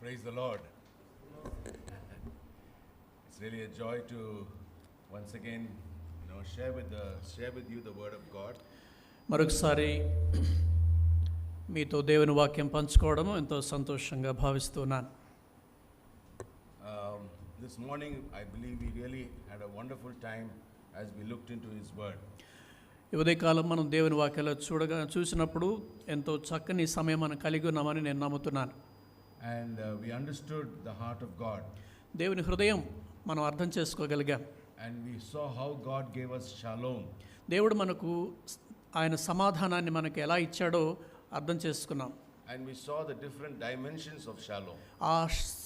Praise the Lord. It's really a joy to once again, share with you the word of God. మరొకసారి మీతో దేవుని వాక్యం పంచుకోవడం ఎంతో సంతోషంగా భావిస్తున్నాను. This morning I believe we really had a wonderful time as we looked into his word. ఈ ఉదయకాలం మనం దేవుని వాక్యాలు చూసినప్పుడు ఎంతో చక్కని సమయం మనం కలిగి ఉన్నామని నేను నమ్ముతున్నాను. And we understood the heart of God. దేవుని హృదయం మనం అర్థం చేసుకోగలిగాం. And we saw how God gave us shalom. దేవుడు మనకు ఆయన సమాధానాన్ని మనకు ఎలా ఇచ్చాడో అర్థం చేసుకున్నాం. And we saw the different dimensions of shalom. ఆ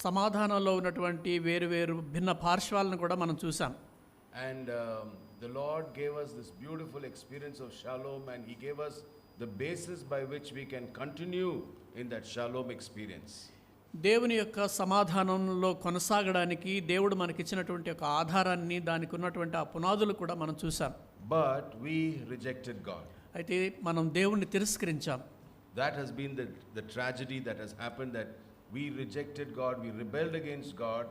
సమాధానంలో ఉన్నటువంటి వేరు భిన్న పార్శ్వాలను కూడా మనం చూసాం. And the Lord gave us this beautiful experience of shalom, and he gave us the basis by which we can continue in that shalom experience. దేవుని యొక్క సమాధానంలో కొనసాగడానికి దేవుడు మనకిచ్చినటువంటి ఒక ఆధారాన్ని, దానికి ఉన్నటువంటి ఆ పునాదులు కూడా మనం చూసాం. But we rejected God. అయితే మనం దేవుణ్ణి తిరస్కరించాం. That has been the tragedy that has happened, that we rejected God, we rebelled against God,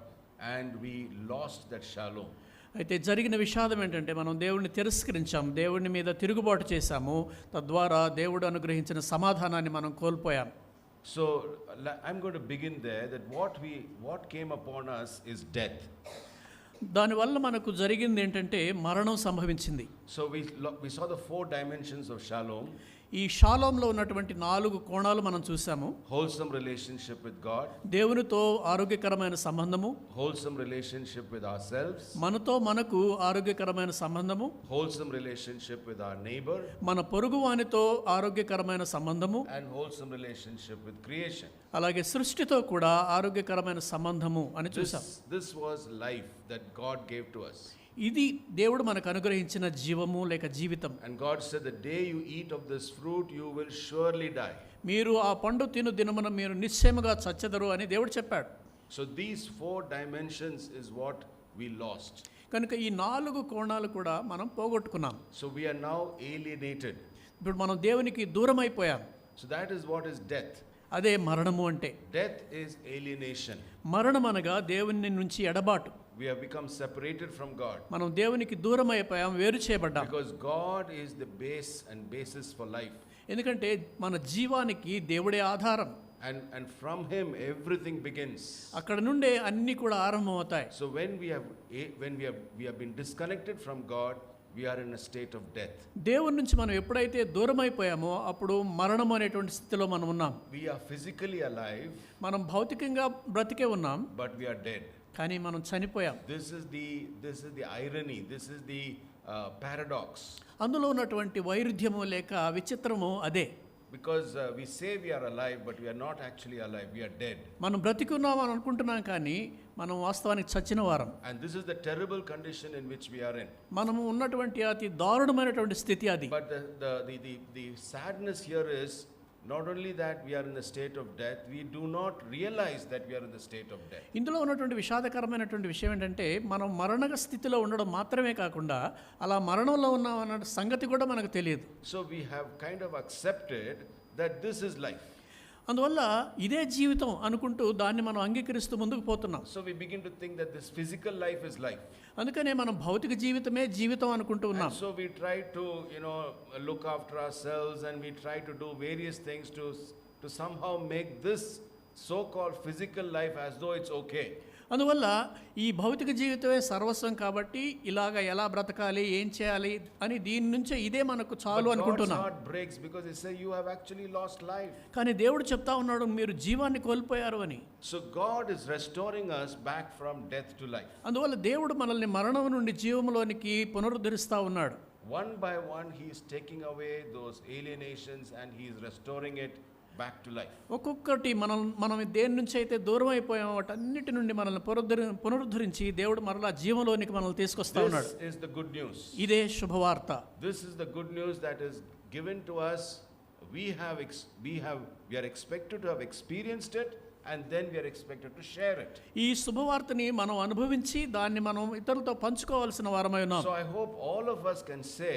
and we lost that shalom. అయితే జరిగిన విషాదం ఏంటంటే మనం దేవుణ్ణి తిరస్కరించాం, దేవుని మీద తిరుగుబాటు చేశాము, తద్వారా దేవుడు అనుగ్రహించిన సమాధానాన్ని మనం కోల్పోయాం. So I'm going to begin there, that what came upon us is death. దానివల్ల మనకు జరిగింది ఏంటంటే మరణం సంభవించింది. So we saw the 4 dimensions of shalom. ఈ షాలోంలో ఉన్నటువంటి 4 కోణాలు మనం చూసాము. Wholesome relationship with God, దేవునితో ఆరోగ్యకరమైన సంబంధము, wholesome relationship with ourselves, మనతో మనకు ఆరోగ్యకరమైన సంబంధము, wholesome relationship with our neighbor, మన పొరుగువానితో ఆరోగ్యకరమైన సంబంధము, and wholesome relationship with creation. అలాగే సృష్టితో కూడా ఆరోగ్యకరమైన సంబంధము అని చూసాం. This was life that God gave to us. ఇది దేవుడు మనకు అనుగ్రహించిన జీవము లేక జీవితం. And God said, the day you eat of this fruit you will surely die. మీరు ఆ పండు తిను దినమున మీరు నిశ్చయముగా చచ్చెదరు అని దేవుడు చెప్పాడు. So these 4 dimensions is what we lost. కనుక ఈ 4 కోణాలు కూడా మనం పోగొట్టుకున్నాం. So we are now alienated. ఇప్పుడు మనం దేవునికి దూరం అయిపోయాం. So that is what is death. అదే మరణము అంటే. Death is alienation. మరణం అనగా దేవుని నుంచి ఎడబాటు. We have become separated from God. మనం దేవునికి దూరం అయిపోయాం, వేరు చేయబడ్డాం. Because God is the base and basis for life. ఎందుకంటే మన జీవానికి దేవుడే ఆధారం. And from him everything begins. అక్కడ నుండే అన్నీ కూడా ఆరంభమవుతాయి. So when we have been disconnected from God, we are in a state of death. దేవుని నుంచి మనం ఎప్పుడైతే దూరం అయిపోయామో అప్పుడు మరణం అనేటువంటి స్థితిలో మనం ఉన్నాం. We are physically alive, మనం భౌతికంగా బ్రతికే ఉన్నాం, but we are dead. కానీ మనం చనిపోయాం. This is the irony, this is the paradox. అందులో ఉన్నటువంటి వైరుధ్యము లేక విచిత్రము అదే. Because we say we are alive, but we are not actually alive, we are dead. మనం బ్రతికున్నాం అని అనుకుంటున్నాం, కానీ మనం వాస్తవానికి చచ్చిన వారం. And this is the terrible condition in which we are in. మనము ఉన్నటువంటి అతి దారుణమైనటువంటి స్థితి అది. But the sadness here is not only that we are in the state of death, we do not realize that we are in the state of death. ఇందులో ఉన్నటువంటి విషాదకరమైనటువంటి విషయం ఏంటంటే మనం మరణ స్థితిలో ఉండడం మాత్రమే కాకుండా అలా మరణంలో ఉన్నాం అన్న సంగతి కూడా మనకు తెలియదు. So we have kind of accepted that this is life. అందువల్ల ఇదే జీవితం అనుకుంటూ దాన్ని మనం అంగీకరిస్తూ ముందుకు పోతున్నాం. So we begin to think that this physical life is life. అందుకనే మనం భౌతిక జీవితమే జీవితం అనుకుంటూ ఉన్నాం. And so we try to look after ourselves, and we try to do various things to somehow make this so called physical life as though it's okay. అందువల్ల ఈ భౌతిక జీవితమే సర్వస్వం కాబట్టి ఇలాగ ఎలా బ్రతకాలి, ఏం చేయాలి అని దీని నుంచే ఇదే మనకు చాలు అనుకుంటున్నాం. But God's heart breaks because he says you have actually lost life. కానీ దేవుడు చెప్తా ఉన్నాడు మీరు జీవాన్ని కోల్పోయారు అని. So God is restoring us back from death to life. అందువల్ల దేవుడు మనల్ని మరణం నుండి జీవములోనికి పునరుద్ధరిస్తా ఉన్నాడు. One by one he is taking away those alienations and he is restoring it back to life. ఒక్కొక్కటి మనం దేని నుంచి అయితే దూరం అయిపోయామో వాటన్నిటి నుండి మనల్ని పునరుద్ధరించి దేవుడు మరలా జీవంలోనికి మనల్ని తీసుకొస్తా ఉన్నాడు. This is the good news. ఇదే శుభవార్త. This is the good news that is given to us. We are expected to have experienced it, and then we are expected to share it. ఈ శుభవార్తని మనం అనుభవించి దాన్ని మనం ఇతరులతో పంచుకోవాల్సిన వారమై ఉన్నాం. So I hope all of us can say,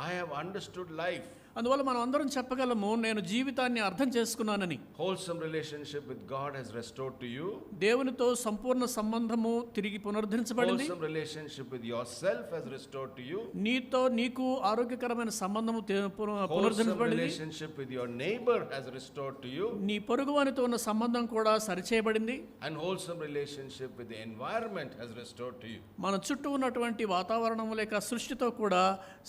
I have understood life. అందువల్ల మనం అందరం చెప్పగలము, నేను జీవితాన్ని అర్థం చేసుకున్నానని. Wholesome relationship with God has restored to you. దేవునితో సంపూర్ణ సంబంధము తిరిగి పునరుద్ధరించబడింది. Wholesome relationship with yourself has restored to you. నీకు ఆరోగ్యకరమైన సంబంధము Wholesome పునరుద్ధరించబడింది. relationship with your neighbor has restored to you. నీ పొరుగువానితో ఉన్న సంబంధం కూడా సరిచేయబడింది. And wholesome relationship with the environment has restored to you. మన చుట్టూ ఉన్నటువంటి వాతావరణం లేక సృష్టితో కూడా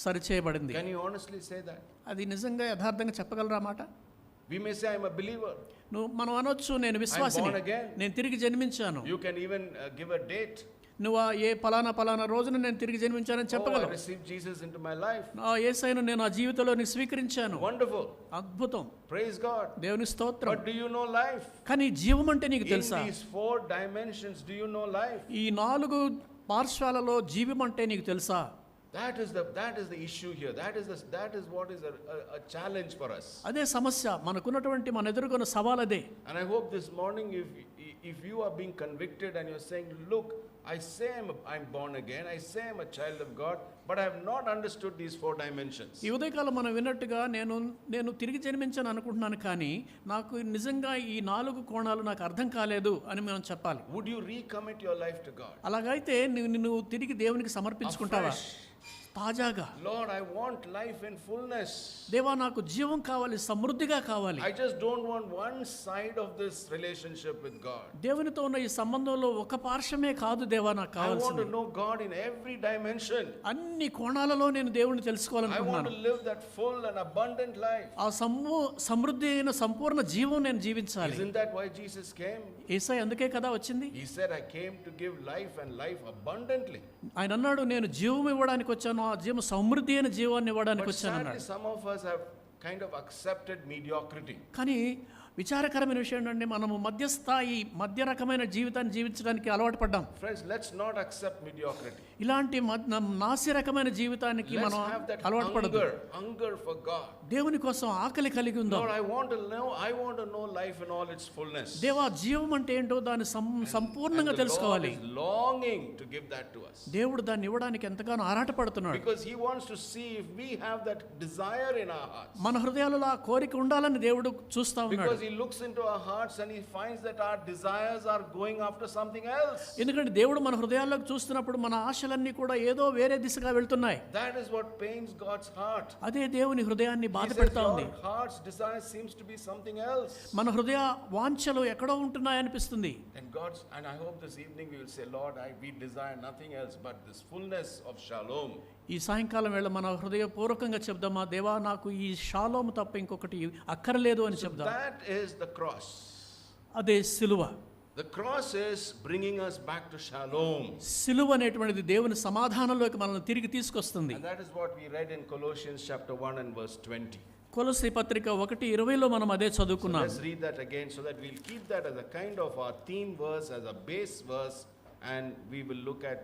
సరిచేయబడింది. Can you honestly say that? అది నిజంగా యథార్థంగా చెప్పగలరా మాట? We may say, I'm a believer. మనం అనొచ్చు, నేను విశ్వాసిని, born again. నేను తిరిగి జన్మించాను. You can even give a date. నువ్వు ఏ పలానా రోజున నేను తిరిగి జన్మించానని I చెప్పగలవు. received Jesus into my life. ఆ యేసయ్యను నేను ఆ జీవితంలోని స్వీకరించాను. Wonderful. అద్భుతం, Praise God. దేవుని స్తోత్రం. But do you know life? కానీ జీవం అంటే నీకు In తెలుసా? these 4 dimensions, do you know life? ఈ 4 పార్శ్వాలలో జీవం అంటే నీకు తెలుసా? That is the issue here. That is what is a challenge for us. అదే సమస్య, మనకున్నటువంటి మన ఎదుర్కొన్న సవాల్ అదే. And I hope this morning, if you are being convicted and you're saying, look, I say I'm born again, I say I'm a child of God, but I have not understood these 4 dimensions. ఈ ఉదయకాలం మనం విన్నట్టుగా నేను తిరిగి జన్మించాను అనుకుంటున్నాను, కానీ నాకు నిజంగా ఈ 4 కోణాలు నాకు అర్థం కాలేదు అని మనం చెప్పాలి. Would you recommit your life to God? అలాగైతే నువ్వు తిరిగి దేవునికి సమర్పించుకుంటావా? తాజాగా, Lord, I want life in fullness. దేవా నాకు జీవం కావాలి, సమృద్ధిగా కావాలి. I just don't want one side of this relationship with God. దేవునితో ఉన్న ఈ సంబంధంలో ఒక పార్శ్వమే కాదు దేవా నాకు I want కావాల్సింది. to know God in every dimension. అన్ని కోణాలలో నేను దేవుని I want తెలుసుకోవాలనుకుంటున్నాను. to live that full and abundant life. ఆ సమృద్ధి అయిన సంపూర్ణ జీవం నేను జీవించాలి. Isn't that why Jesus came? యేసయ్య అందుకే కదా వచ్చింది. He said, I came to give life and life abundantly. ఆయన అన్నాడు, నేను జీవం ఇవ్వడానికి వచ్చాను, ఆ జీవం సమృద్ధి అయిన జీవాన్ని ఇవ్వడానికి But వచ్చాను sadly, అన్నాడు. some of us have kind of accepted mediocrity. కానీ విచారకరమైన విషయం ఏంటంటే, మనము మధ్య రకమైన జీవితాన్ని జీవించడానికి అలవాటు పడ్డాం. Friends, let's not accept mediocrity. ఇలాంటి నాసి రకమైన జీవితానికి Let's మనం have that అలవాటు పడదు. hunger for God. దేవుని కోసం ఆకలి కలిగి ఉందాం. Lord, I want to know life in all its fullness. దేవా జీవం అంటే ఏంటో దాన్ని సంపూర్ణంగా And the Lord తెలుసుకోవాలి. is longing to give that to us. దేవుడు దాన్ని ఇవ్వడానికి ఎంతగానో ఆరాటపడుతున్నాడు. Because He wants to see if we have that desire in our hearts. మన హృదయాలలో ఆ కోరిక ఉండాలని దేవుడు చూస్తా ఉన్నాడు. Because He looks into our hearts and He finds that our desires are going after something else. ఎందుకంటే దేవుడు మన హృదయాల్లోకి చూస్తున్నప్పుడు మన ఆశలన్నీ కూడా ఏదో వేరే దిశగా వెళ్తున్నాయి. That is what pains God's heart. అదే దేవుని హృదయాన్ని బాధ He says, పెడతా ఉంది. your heart's desire seems to be something else. మన హృదయ వాంఛలు ఎక్కడో ఉంటున్నాయి అనిపిస్తుంది. And I hope this evening we will say, Lord, we desire nothing else but this fullness of shalom. ఈ సాయంకాలం వేళ మన హృదయపూర్వకంగా చెప్దామా, దేవా నాకు ఈ షాలోము తప్ప ఇంకొకటి అక్కర్లేదు అని చెప్దాం. That is the cross. అదే సిలువ. The cross is bringing us back to shalom. సిలువ అనేటువంటిది దేవుని సమాధానంలోకి మనల్ని తిరిగి తీసుకొస్తుంది. And that is what we read in Colossians chapter 1 and verse 20. కొలస్సీ పత్రిక 1:20లో మనం అదే చదువుకున్నాం. Let's read that again so that we'll keep that as a kind of our theme verse, as a base verse, and we will look at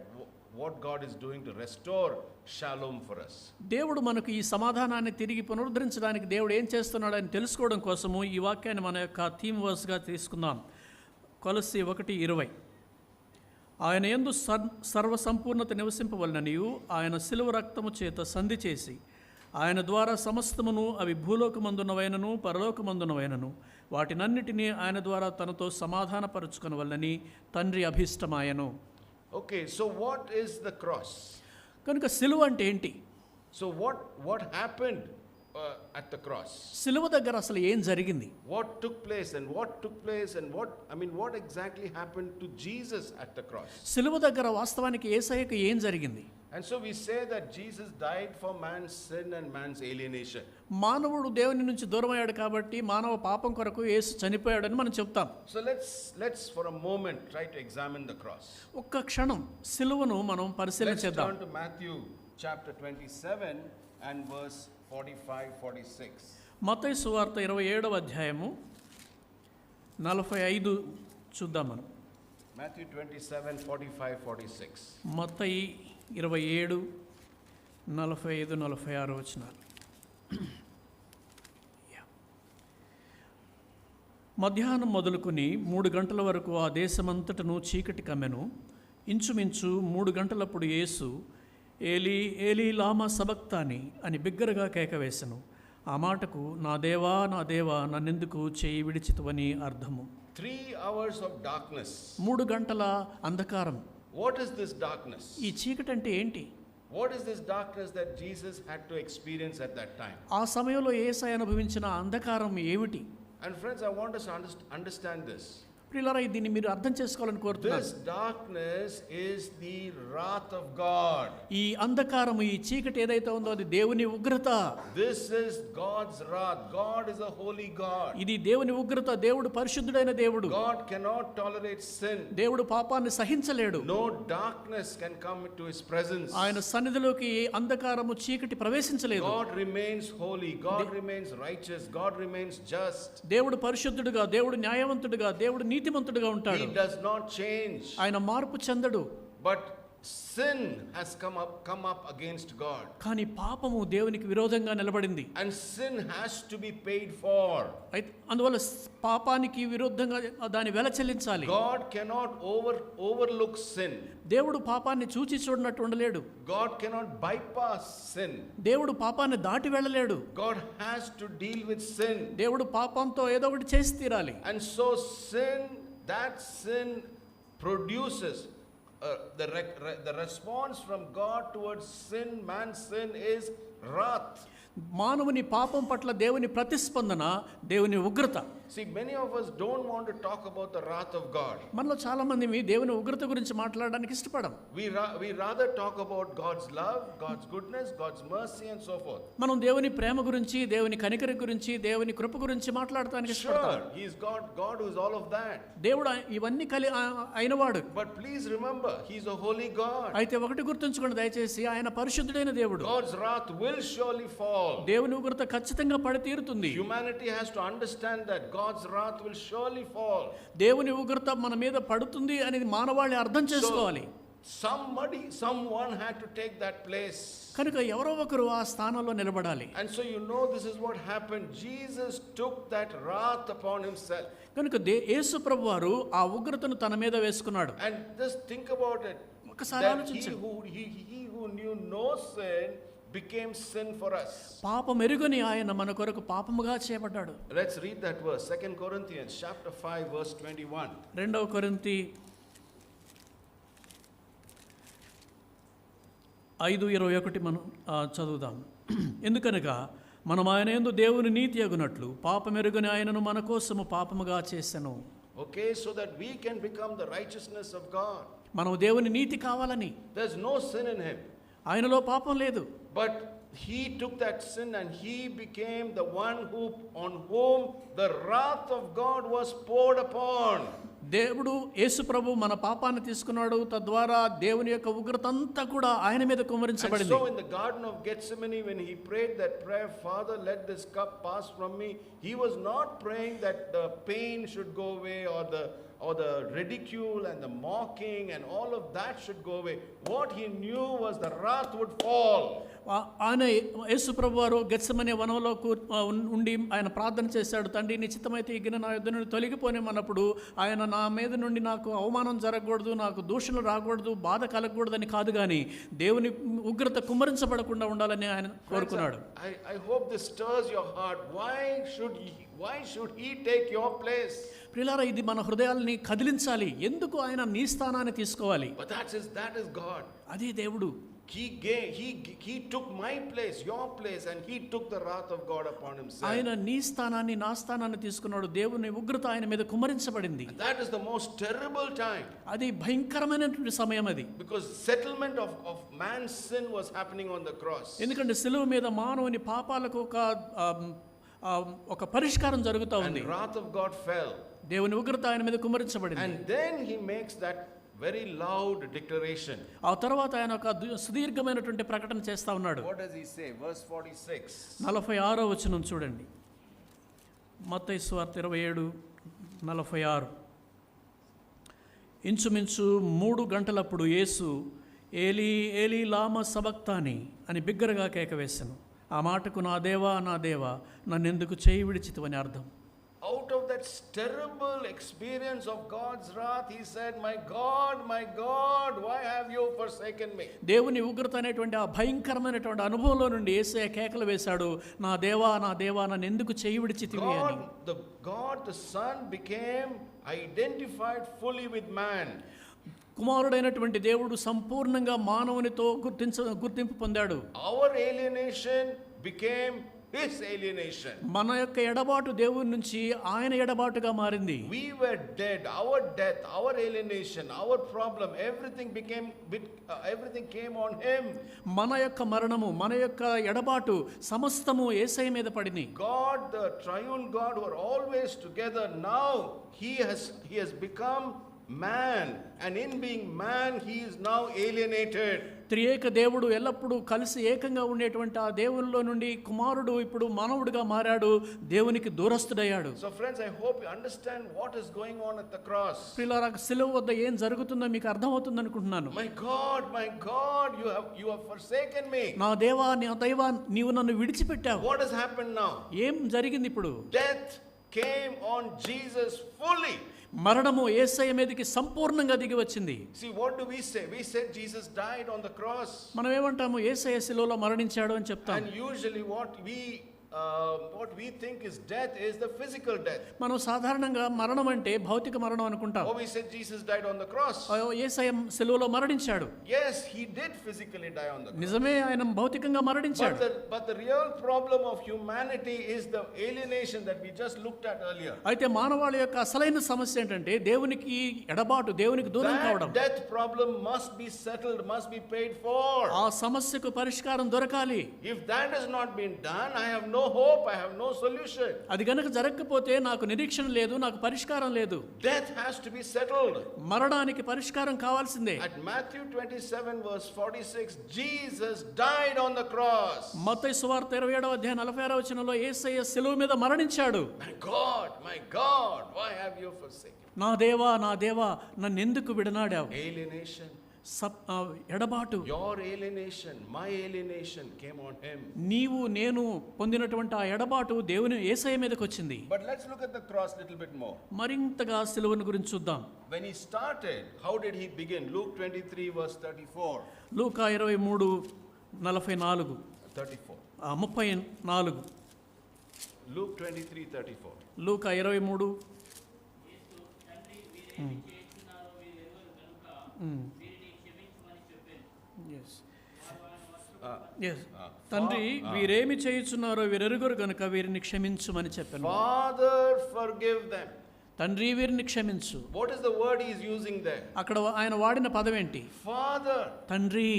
what God is doing to restore shalom for us. దేవుడు మనకు ఈ సమాధానాన్ని తిరిగి పునరుద్ధరించడానికి దేవుడు ఏం చేస్తున్నాడని తెలుసుకోవడం కోసము ఈ వాక్యాన్ని మన యొక్క థీమ్ వర్స్గా తీసుకుందాం. కొలస్సీ 1:20. ఆయన యందు సర్వసంపూర్ణత నివసింపవలననియు ఆయన శిలువ రక్తము చేత సంధి చేసి ఆయన ద్వారా సమస్తమును, అవి భూలోకమందునవైనను పరలోకమందునవైనను వాటినన్నిటినీ ఆయన ద్వారా తనతో సమాధానపరుచుకొనవలనని తండ్రి అభిష్టమాయను. Okay, so what is the cross? కనుక సిలువ అంటే ఏంటి? So what happened at the cross? సిలువ దగ్గర అసలు ఏం జరిగింది? What took place and what exactly happened to Jesus at the cross? సిలువ దగ్గర వాస్తవానికి యేసయ్యకు ఏం జరిగింది? And so we say that Jesus died for man's sin and man's alienation. మానవుడు దేవుని నుంచి దూరమయ్యాడు కాబట్టి మానవ పాపం కొరకు యేసు చనిపోయాడని మనం చెప్తాం. So let's for a moment try to examine the cross. ఒక్క క్షణం సిలువను మనం పరిశీలన Let's చేద్దాం. turn to Matthew chapter 27 and verse 45-46. మత్తయి సువార్త 27వ అధ్యాయము 45 చూద్దాం మనం. Matthew 27:45-46. మత్తయి 27 45 46 వచనాలు. మధ్యాహ్నం మొదలుకొని 3 గంటల వరకు ఆ దేశమంతటను చీకటి కమ్మెను. ఇంచుమించు 3 గంటలప్పుడు యేసు ఏలీ ఏలీ లామా సబక్తాని అని బిగ్గరగా కేకవేశను. ఆ మాటకు నా దేవా నన్నెందుకు చేయి విడిచితువని అర్థము. 3 hours of darkness. 3 గంటల అంధకారం. What is this darkness? ఈ చీకటి అంటే ఏంటి? What is this darkness that Jesus had to experience at that time? ఆ సమయంలో యేసయ్య అనుభవించిన అంధకారం ఏమిటి? And friends, I want us to understand this. ప్రియులారా, దీన్ని మీరు అర్థం చేసుకోవాలని కోరుతున్నాను. This darkness is the wrath of God. ఈ అంధకారం, ఈ చీకటి ఏదైతే ఉందో అది దేవుని ఉగ్రత. This is God's wrath. God is a holy God. ఇది దేవుని ఉగ్రత. దేవుడు పరిశుద్ధుడైన దేవుడు. God cannot tolerate sin. దేవుడు పాపాన్ని సహించలేడు. No darkness can come into his presence. ఆయన సన్నిధిలోకి అంధకారము, చీకటి ప్రవేశించలేదు. God remains holy. God remains righteous. God remains just. దేవుడు పరిశుద్ధుడుగా, దేవుడు న్యాయవంతుడుగా, దేవుడు నీతిమంతుడుగా ఉంటాడు. He does not change. ఆయన మార్పు చెందడు. But sin has come up against God. కానీ పాపము దేవునికి విరోధంగా నిలబడింది. And sin has to be paid for. అయితే అందువల్ల పాపానికి విరుద్ధంగా దాని వెల చెల్లించాలి. God cannot overlook sin. దేవుడు పాపాన్ని చూచి చూడనట్టు ఉండలేడు. God cannot bypass sin. దేవుడు పాపాన్ని దాటి వెళ్ళలేడు. God has to deal with sin. దేవుడు పాపంతో ఏదో ఒకటి చేసి తీరాలి. And so that sin produces the response from God towards sin, man's sin, is wrath. మానవుని పాపం పట్ల దేవుని ప్రతిస్పందన దేవుని ఉగ్రత. See, many of us don't want to talk about the wrath of God. మనలో చాలా మంది దేవుని ఉగ్రత గురించి మాట్లాడడానికి ఇష్టపడం. We rather talk about God's love, God's goodness, God's mercy and so forth. మనం దేవుని ప్రేమ గురించి, దేవుని కనికరం గురించి, దేవుని కృప గురించి మాట్లాడడానికి ఇష్టపడతాం. Sure, he is God who is all of that. దేవుడు ఇవన్నీ అయినవాడు. But please remember, he is a holy God. అయితే ఒకటి గుర్తుంచుకోండి దయచేసి, ఆయన పరిశుద్ధుడైన దేవుడు. God's wrath will surely fall. దేవుని ఉగ్రత ఖచ్చితంగా పడి తీరుతుంది. Humanity has to understand that God's wrath will surely fall. దేవుని ఉగ్రత మన మీద పడుతుంది అనేది మానవాళి అర్థం చేసుకోవాలి. Someone had to take that place. కనుక ఎవరో ఒకరు ఆ స్థానంలో నిలబడాలి. And so this is what happened. Jesus took that wrath upon himself. కనుక యేసు ప్రభువారు ఆ ఉగ్రతను తన మీద వేసుకున్నాడు. And just think about it. ఒకసారి ఆలోచించండి. He who knew no sin became sin for us. పాపం ఎరుగని ఆయన మన కొరకు పాపముగా చేయబడ్డాడు. Let's read that verse. 2 Corinthians chapter 5 verse 21. 2 కొరింథీ 5:21 మనం చదువుదాం. ఎందుకనగా మనం ఆయన యందు దేవుని నీతి అగునట్లు పాపమెరుగని ఆయనను మన కోసము పాపముగా చేసెను. Okay, so that we can become the righteousness of God. మనం దేవుని నీతి కావాలని. There's no sin in him. ఆయనలో పాపం లేదు. But he took that sin and he became the one on whom the wrath of God was poured upon. దేవుడు యేసు ప్రభు మన పాపాన్ని తీసుకున్నాడు. తద్వారా దేవుని యొక్క ఉగ్రత అంతా కూడా ఆయన మీద కుమ్మరించబడింది. And so in the garden of Gethsemane, when he prayed that prayer, Father, let this cup pass from me, he was not praying that the pain should go away or the ridicule and the mocking and all of that should go away. What he knew was the wrath would fall. ఆయన యేసు ప్రభు వారు గెత్సెమనే వనంలో ఉండి ఆయన ప్రార్థన చేశాడు. తండ్రి నీ చిత్తమైతే ఈ గిన్నె నా యొద్ద నుండి తొలగిపోనేమన్నప్పుడు ఆయన నా మీద నుండి నాకు అవమానం జరగకూడదు, నాకు దూషణలు రాకూడదు, బాధ కలగకూడదని కాదు, కానీ దేవుని ఉగ్రత కుమ్మరించబడకుండా ఉండాలని ఆయన కోరుకున్నాడు. I hope this stirs your heart. Why should he take your place? ప్రియులారా, ఇది మన హృదయాల్ని కదిలించాలి. ఎందుకు ఆయన నీ స్థానాన్ని తీసుకోవాలి? But that is God. అదే దేవుడు. He took my place, your place, and he took the wrath of God upon himself. ఆయన నీ స్థానాన్ని, నా స్థానాన్ని తీసుకున్నాడు. దేవుని ఉగ్రత ఆయన మీద కుమ్మరించబడింది. That is the most terrible time. అది భయంకరమైనటువంటి సమయం అది. Because settlement of man's sin was happening on the cross. ఎందుకంటే సిలువ మీద మానవుని పాపాలకు ఒక పరిష్కారం జరుగుతూ ఉంది. And wrath of God fell. దేవుని ఉగ్రత ఆయన మీద కుమ్మరించబడింది. And then he makes that very loud declaration. ఆ తర్వాత ఆయన ఒక సుదీర్ఘమైనటువంటి ప్రకటన చేస్తా ఉన్నాడు. What does he say? Verse 46. 46వ వచనం చూడండి. మత్తయి సువార్త 27:46. ఇంచుమించు 3 గంటలప్పుడు యేసు ఏలీ ఏలీ లామా సబక్తాని అని బిగ్గరగా కేక వేసెను. ఆ మాటకు నా దేవా నన్నెందుకు చేయి విడిచితివని అర్థం. Out of that terrible experience of God's wrath, he said, my God, why have you forsaken me? దేవుని ఉగ్రత అనేటువంటి ఆ భయంకరమైనటువంటి అనుభవంలో నుండి యేసయ్య కేకలు వేశాడు, నా దేవా నన్ను ఎందుకు చేయి విడిచితివి అని. God the Son became identified fully with man. కుమారుడైనటువంటి దేవుడు సంపూర్ణంగా మానవునితో గుర్తింపు పొందాడు. Our alienation became his alienation. మన యొక్క ఎడబాటు దేవుని నుంచి ఆయన ఎడబాటుగా మారింది. We were dead. Our death, our alienation, our problem, everything came on him. మన యొక్క మరణము, మన యొక్క ఎడబాటు సమస్తము యేసయ్య మీద పడింది. God, the triune God, were always together. Now he has become man, and in being man he is now alienated. త్రియేక దేవుడు ఎల్లప్పుడూ కలిసి ఏకంగా ఉండేటువంటి ఆ దేవునిలో నుండి కుమారుడు ఇప్పుడు మానవుడిగా మారాడు, దేవునికి దూరస్తుడయ్యాడు. So friends, I hope you understand what is going on at the cross. ప్రియులారా, శిలువ వద్ద ఏం జరుగుతుందో మీకు అర్థమవుతుంది అనుకుంటున్నాను. My God, you have forsaken me. నా దేవా నీవు నన్ను విడిచిపెట్టావు. What has happened now? ఏం జరిగింది ఇప్పుడు? Death came on Jesus fully. మరణము యేసయ్య మీదకి సంపూర్ణంగా దిగి వచ్చింది. See, what do we say? We said Jesus died on the cross. మనం ఏమంటాము? యేసయ్య శిలువలో మరణించాడు అని చెప్తాం. And usually what we think is death is the physical death. మనం సాధారణంగా మరణం అంటే భౌతిక మరణం అనుకుంటాం. Oh, we said Jesus died on the cross. యేసయ్య శిలువలో మరణించాడు. Yes, he did physically die on the cross. నిజమే, ఆయన భౌతికంగా మరణించాడు. But the real problem of humanity is the alienation that we just looked at earlier. అయితే మానవాళి యొక్క అసలైన సమస్య ఏంటంటే దేవునికి ఎడబాటు, దేవునికి దూరం కావడం. That death problem must be settled, must be paid for. ఆ సమస్యకు పరిష్కారం దొరకాలి. If that has not been done, I have no hope, I have no solution. అది గనుక జరగకపోతే నాకు నిరీక్షణ లేదు, నాకు పరిష్కారం లేదు. Death has to be settled. మరణానికి పరిష్కారం కావాల్సిందే. At Matthew 27 verse 46, Jesus died on the cross. మత్తయి సువార్త 27వ అధ్యాయం 46వ వచనంలో యేసయ్య శిలువ మీద మరణించాడు. My God, why have you forsaken? నా దేవా నన్ను ఎందుకు విడనాడావు? Alienation. ఎడబాటు. Your alienation, my alienation came on him. నీవు నేను పొందినటువంటి ఆ ఎడబాటు దేవుని యేసయ్య మీదకి వచ్చింది. But let's look at the cross little bit more. మరింతగా శిలువను గురించి చూద్దాం. When he started, how did he begin? Luke 23 verse 34. Luka 23:44. 34. Luke 23:34. లూకా 23. తండ్రి వీరేమి చేయుచున్నారో వీరెరుగురు గనుక వీరిని క్షమించుమని చెప్పాను. Father, forgive them. తండ్రి వీరిని క్షమించు. What is the word he is using there? అక్కడ ఆయన వాడిన పదం ఏంటి? Father. తండ్రి.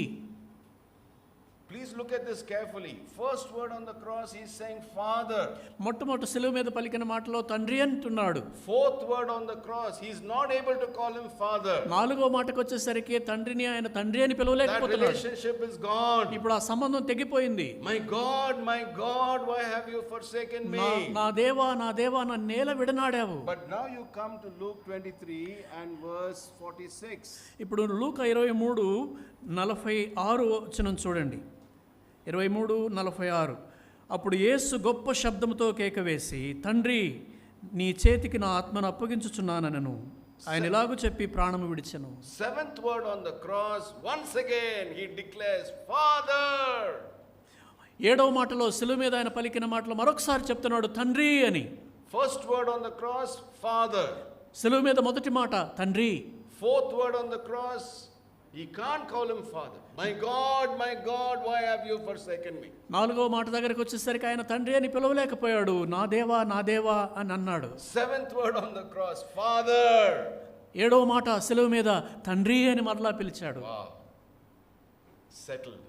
Please look at this carefully. First word on the cross he is saying Father. మొట్టమొదటి శిలువ మీద పలికిన మాటలో తండ్రి అంటున్నాడు. Fourth word on the cross he is not able to call him Father. నాలుగో మాటకు వచ్చేసరికి తండ్రిని ఆయన తండ్రి అని పిలవలేకపోతున్నాడు. That relationship is gone. ఇప్పుడు ఆ సంబంధం తెగిపోయింది. My God, why have you forsaken me? నా దేవా నన్ను నేల విడనాడావు. But now you come to Luke 23 and verse 46. ఇప్పుడు లూకా 23:46 వచనం చూడండి. 23:46. అప్పుడు యేసు గొప్ప శబ్దంతో కేకవేసి, తండ్రి నీ చేతికి నా ఆత్మను అప్పగించుచున్నానను ఆయన ఇలాగూ చెప్పి ప్రాణము విడిచెను. Seventh word on the cross, once again he declares Father. ఏడవ మాటలో శిలువ మీద ఆయన పలికిన మాటలో మరొకసారి చెప్తున్నాడు తండ్రి అని. First word on the cross, Father. శిలువ మీద మొదటి మాట తండ్రి. Fourth word on the cross, he can't call him Father. My God, why have you forsaken me? నాలుగో మాట దగ్గరికి వచ్చేసరికి ఆయన తండ్రి అని పిలవలేకపోయాడు. నా దేవా అని అన్నాడు. Seventh word on the cross, Father. ఏడవ మాట శిలువ మీద తండ్రి అని మరలా పిలిచాడు. Wow. Settled.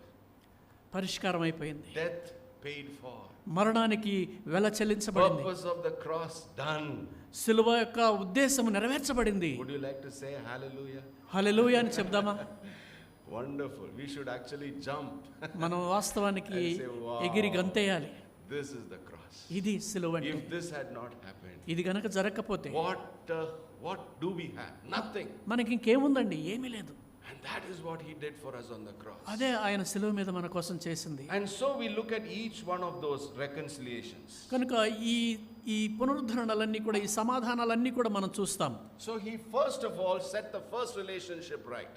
పరిష్కారం అయిపోయింది. Death paid for. మరణానికి వెల చెల్లించబడింది. Purpose of the cross done. శిలువ యొక్క ఉద్దేశం నెరవేర్చబడింది. Would you like to say hallelujah? హల్లెలూయా అని చెప్దామా? Wonderful. We should actually jump. మనం వాస్తవానికి ఎగిరి గంతేయాలి. This is the cross. ఇది శిలువ అంటే. If this had not happened, ఇది గనక జరగకపోతే what do we have? Nothing. మనకి ఇంకేముందండి? ఏమీ లేదు. And that is what he did for us on the cross. అదే ఆయన శిలువ మీద మన కోసం చేసింది. And so we look at each one of those reconciliations. కనుక ఈ పునరుద్ధరణలన్నీ కూడా, ఈ సమాధానాలన్నీ కూడా మనం చూస్తాం. So he first of all set the first relationship right.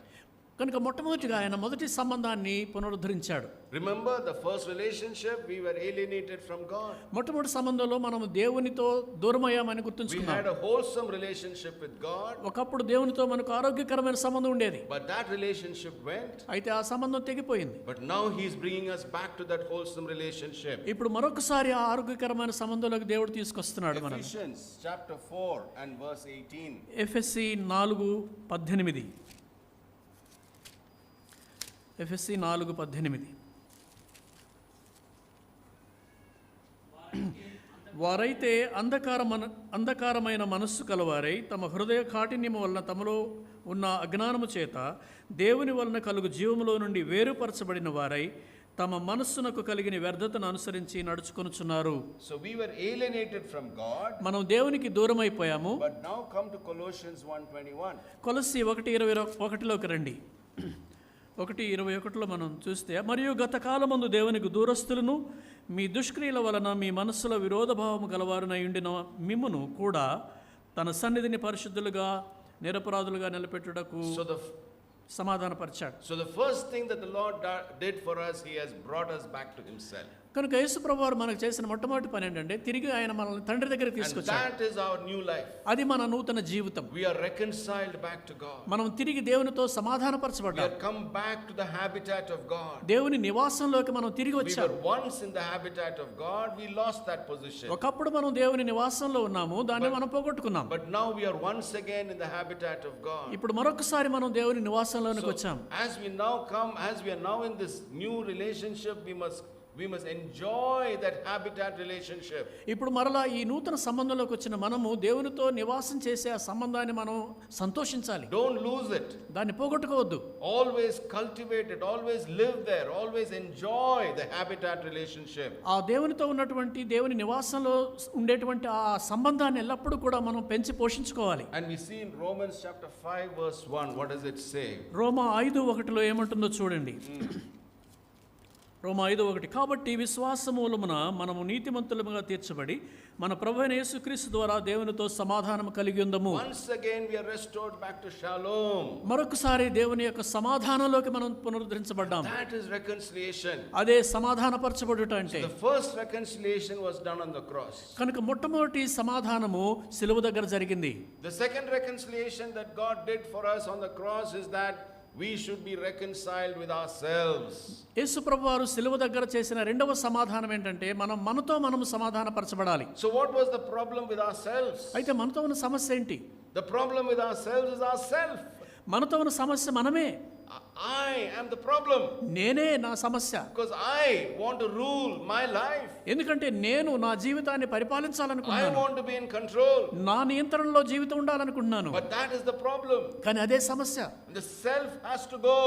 కనుక మొట్టమొదటిగా ఆయన మొదటి సంబంధాన్ని పునరుద్ధరించాడు. Remember the first relationship, we were alienated from God. మొట్టమొదటి సంబంధంలో మనం దేవునితో దూరమయ్యామని We గుర్తుంచుకున్నాం. had a wholesome relationship with God, ఒకప్పుడు దేవునితో మనకు ఆరోగ్యకరమైన సంబంధం ఉండేది. but that relationship went. అయితే ఆ సంబంధం తెగిపోయింది. But now he is bringing us back to that wholesome relationship. ఇప్పుడు మరొకసారి ఆ ఆరోగ్యకరమైన సంబంధంలోకి దేవుడు తీసుకొస్తున్నాడు మనల్ని. Ephesians chapter 4 and verse 18. ఎఫెసీ 4:18. ఎఫెసీ 4:18. వారైతే అంధకారమైన మనస్సు కలవారై తమ హృదయ కాఠిన్యము వలన తమలో ఉన్న అజ్ఞానము చేత దేవుని వలన కలుగు జీవములో నుండి వేరుపరచబడిన వారై తమ మనస్సునకు కలిగిన వ్యర్థతను అనుసరించి నడుచుకొనుచున్నారు. So we were alienated from God. మనం దేవునికి దూరం అయిపోయాము. But now come to Colossians 1:21. కొలస్సీ 1:21లోకి రండి. 1:21లో మనం చూస్తే, మరియు గత కాలమందు దేవునికి దూరస్తులను మీ దుష్క్రియల వలన మీ మనస్సులో విరోధభావము గలవారునై ఉండిన మిమ్మును కూడా తన సన్నిధిని పరిశుద్ధులుగా నిరపరాధులుగా నిలబెట్టుటకు సమాధానపరిచాడు. So the first thing that the Lord did for us, he has brought us back to himself. కనుక యేసు ప్రభువారు మనకు చేసిన మొట్టమొదటి పని ఏంటంటే తిరిగి ఆయన మనల్ని తండ్రి దగ్గరికి And తీసుకొచ్చాడు. that is our new life. అది మన నూతన జీవితం. We are reconciled back to God. మనం తిరిగి దేవునితో We సమాధానపరచబడ్డాం. have come back to the habitat of God. దేవుని నివాసంలోకి మనం తిరిగి We వచ్చాం. were once in the habitat of God, we lost that position. ఒకప్పుడు మనం దేవుని నివాసంలో ఉన్నాము, దాన్ని మనం పోగొట్టుకున్నాం. But now we are once again in the habitat of God. ఇప్పుడు మరొకసారి మనం దేవుని నివాసంలోనికి వచ్చాం. As we now come, as we are now in this new relationship, we must enjoy that habitat relationship. ఇప్పుడు మరలా ఈ నూతన సంబంధంలోకి వచ్చిన మనము దేవునితో నివాసం చేసే ఆ సంబంధాన్ని మనం సంతోషించాలి. Don't lose it. దాన్ని పోగొట్టుకోవద్దు. Always cultivate it, always live there, always enjoy the habitat relationship. ఆ దేవునితో ఉన్నటువంటి దేవుని నివాసంలో ఉండేటువంటి ఆ సంబంధాన్ని ఎల్లప్పుడూ కూడా మనం పెంచి పోషించుకోవాలి. And we see in Romans chapter 5 verse 1, what does it say? రోమా 5:1లో ఏమంటుందో చూడండి. రోమా 5:1, కాబట్టి విశ్వాస మూలమున మనము నీతిమంతులముగా తీర్చబడి మన ప్రభువైన యేసుక్రీస్తు ద్వారా దేవునితో సమాధానము కలిగి ఉందము. Once again we are restored back to shalom. మరొకసారి దేవుని యొక్క సమాధానంలోకి మనం పునరుద్ధరించబడ్డాం. That is reconciliation. అదే సమాధానపరచబడుట అంటే. The first reconciliation was done on the cross. కనుక మొట్టమొదటి సమాధానము సిలువ దగ్గర జరిగింది. The second reconciliation that God did for us on the cross is that we should be reconciled with ourselves. యేసు ప్రభువారు సిలువ దగ్గర చేసిన రెండవ సమాధానం ఏంటంటే మనతో మనము సమాధానపరచబడాలి. So what was the problem with ourselves? అయితే మనతో ఉన్న సమస్య ఏంటి? The problem with ourselves is ourself. మనతో ఉన్న సమస్య మనమే. I am the problem. నేనే నా సమస్య. Because I want to rule my life. ఎందుకంటే నేను నా జీవితాన్ని I పరిపాలించాలనుకుంటున్నాను. want to be in control. నా నియంత్రణలో జీవితం ఉండాలనుకుంటున్నాను. But that is the problem. కానీ అదే సమస్య. The self has to go.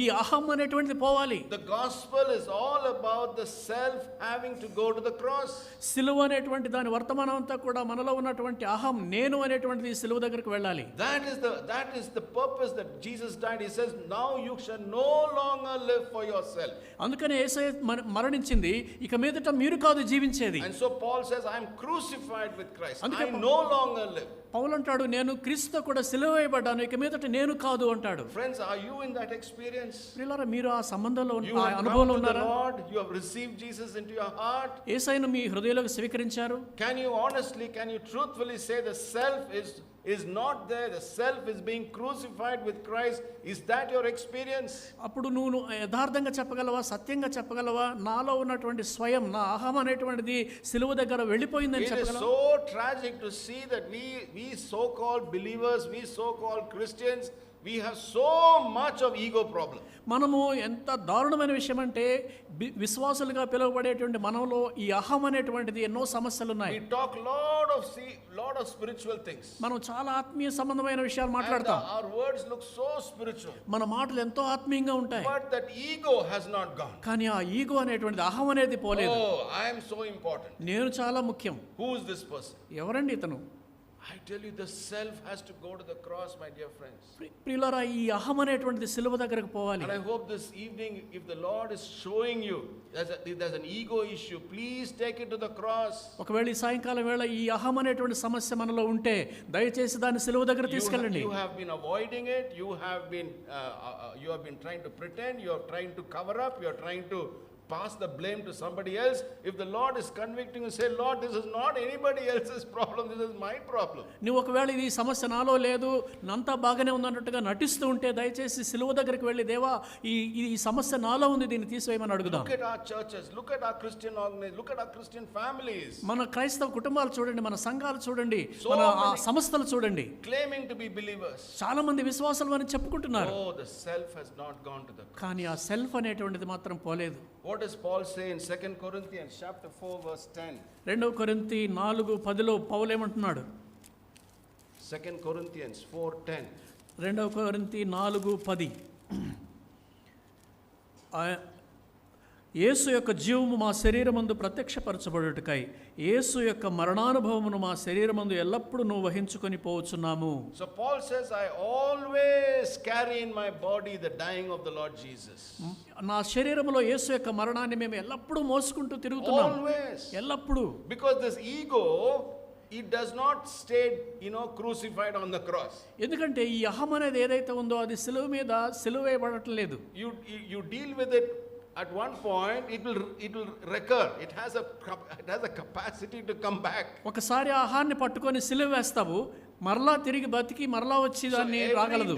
ఈ అహం అనేటువంటిది పోవాలి. The gospel is all about the self having to go to the cross. సిలువ అనేటువంటి దాని వర్తమానం అంతా కూడా మనలో ఉన్నటువంటి అహం, నేను అనేటువంటిది సిలువ దగ్గరికి వెళ్ళాలి. That is the purpose that Jesus died. He says, now you shall no longer live for yourself. అందుకనే యేసయ్య మరణించింది, ఇక మీదట మీరు కాదు జీవించేది. And so Paul says, I am crucified with Christ. అందుకే I no longer live. పౌలు అంటాడు, నేను క్రీస్తుతో కూడా సిలువ వేయబడ్డాను, ఇక మీదట నేను కాదు అంటాడు. Friends, are you in that experience? ప్రియులారా, మీరు ఆ సంబంధంలో You ఆ have అనుభవంలో come to the ఉన్నారా? Lord. You have received Jesus into your heart. యేసయ్యను మీ హృదయంలోకి స్వీకరించారు. Can you truthfully say the self is not there? The self is being crucified with Christ. Is that your experience? అప్పుడు నువ్వు యథార్థంగా చెప్పగలవా, సత్యంగా చెప్పగలవా, నాలో ఉన్నటువంటి స్వయం, నా అహం అనేటువంటిది సిలువ దగ్గర వెళ్ళిపోయిందని It is చెప్పగలవా? so tragic to see that we so-called believers, we so-called Christians, we have so much of ego problem. మనము ఎంత దారుణమైన విషయం అంటే విశ్వాసులుగా పిలువబడేటువంటి మనలో ఈ అహం అనేటువంటిది ఎన్నో సమస్యలు ఉన్నాయి. We talk lot of spiritual things. మనం చాలా ఆత్మీయ సంబంధమైన విషయాలు And మాట్లాడతాం. our words look so spiritual. మన మాటలు ఎంతో ఆత్మీయంగా ఉంటాయి. But that ego has not gone. కానీ ఆ ఈగో అనేటువంటిది, అహం అనేది పోలేదు. Oh, I am so important. నేను చాలా ముఖ్యం. Who is this person? ఎవరండి ఇతను? I tell you, the self has to go to the cross, my dear friends. ప్రియులారా, ఈ అహం అనేటువంటిది సిలువ దగ్గరకు పోవాలి. And I hope this evening, if the Lord is showing you if there's an ego issue, please take it to the cross. ఒకవేళ ఈ సాయంకాలం వేళ ఈ అహం అనేటువంటి సమస్య మనలో ఉంటే దయచేసి దాన్ని సిలువ దగ్గర తీసుకెళ్ళండి. You have been avoiding it. You have been trying to pretend. You are trying to cover up. You are trying to pass the blame to somebody else. If the Lord is convicting you, say, Lord, this is not anybody else's problem, this is my problem. నువ్వు ఒకవేళ ఇది సమస్య నాలో లేదు, నంతా బాగానే ఉందన్నట్టుగా నటిస్తూ ఉంటే దయచేసి సిలువ దగ్గరికి వెళ్ళి, దేవా ఈ సమస్య నాలో ఉంది, దీన్ని తీసివేయమని అడుగుదాం. Look at our churches, look at our Christian organizations, look at our Christian families. మన క్రైస్తవ కుటుంబాలు చూడండి, మన సంఘాలు చూడండి, మన సంస్థలు చూడండి. Claiming to be believers. చాలా మంది విశ్వాసులు అని చెప్పుకుంటున్నారు. Oh, the self has not gone to the cross. కానీ ఆ సెల్ఫ్ అనేటువంటిది మాత్రం పోలేదు. What does Paul say in 2 Corinthians chapter 4 verse 10? 2 కొరింథీ 4:10లో పౌలు ఏమంటున్నాడు? 2 Corinthians 4:10. 2 కొరింథీ 4:10. యేసు యొక్క జీవము మా శరీరమందు ప్రత్యక్షపరచబడుటకై యేసు యొక్క మరణానుభవమును మా శరీరమందు ఎల్లప్పుడూ వహించుకొని పోవచ్చున్నాము. So Paul says, I always carry in my body the dying of the Lord Jesus. నా శరీరములో యేసు యొక్క మరణాన్ని మేము ఎల్లప్పుడూ మోసుకుంటూ తిరుగుతున్నాం. Always. ఎల్లప్పుడూ. Because this ego, it does not stay, crucified on the cross. ఎందుకంటే ఈ అహం అనేది ఏదైతే ఉందో అది సిలువ మీద సిలువేయబడట్లేదు. You deal with it. At one point it will recur. It has a capacity to come back. ఒకసారి ఆహాన్ని పట్టుకొని సిలువ వేస్తావు, మరలా తిరిగి బతికి మరలా వచ్చి దాన్ని రాగలదు.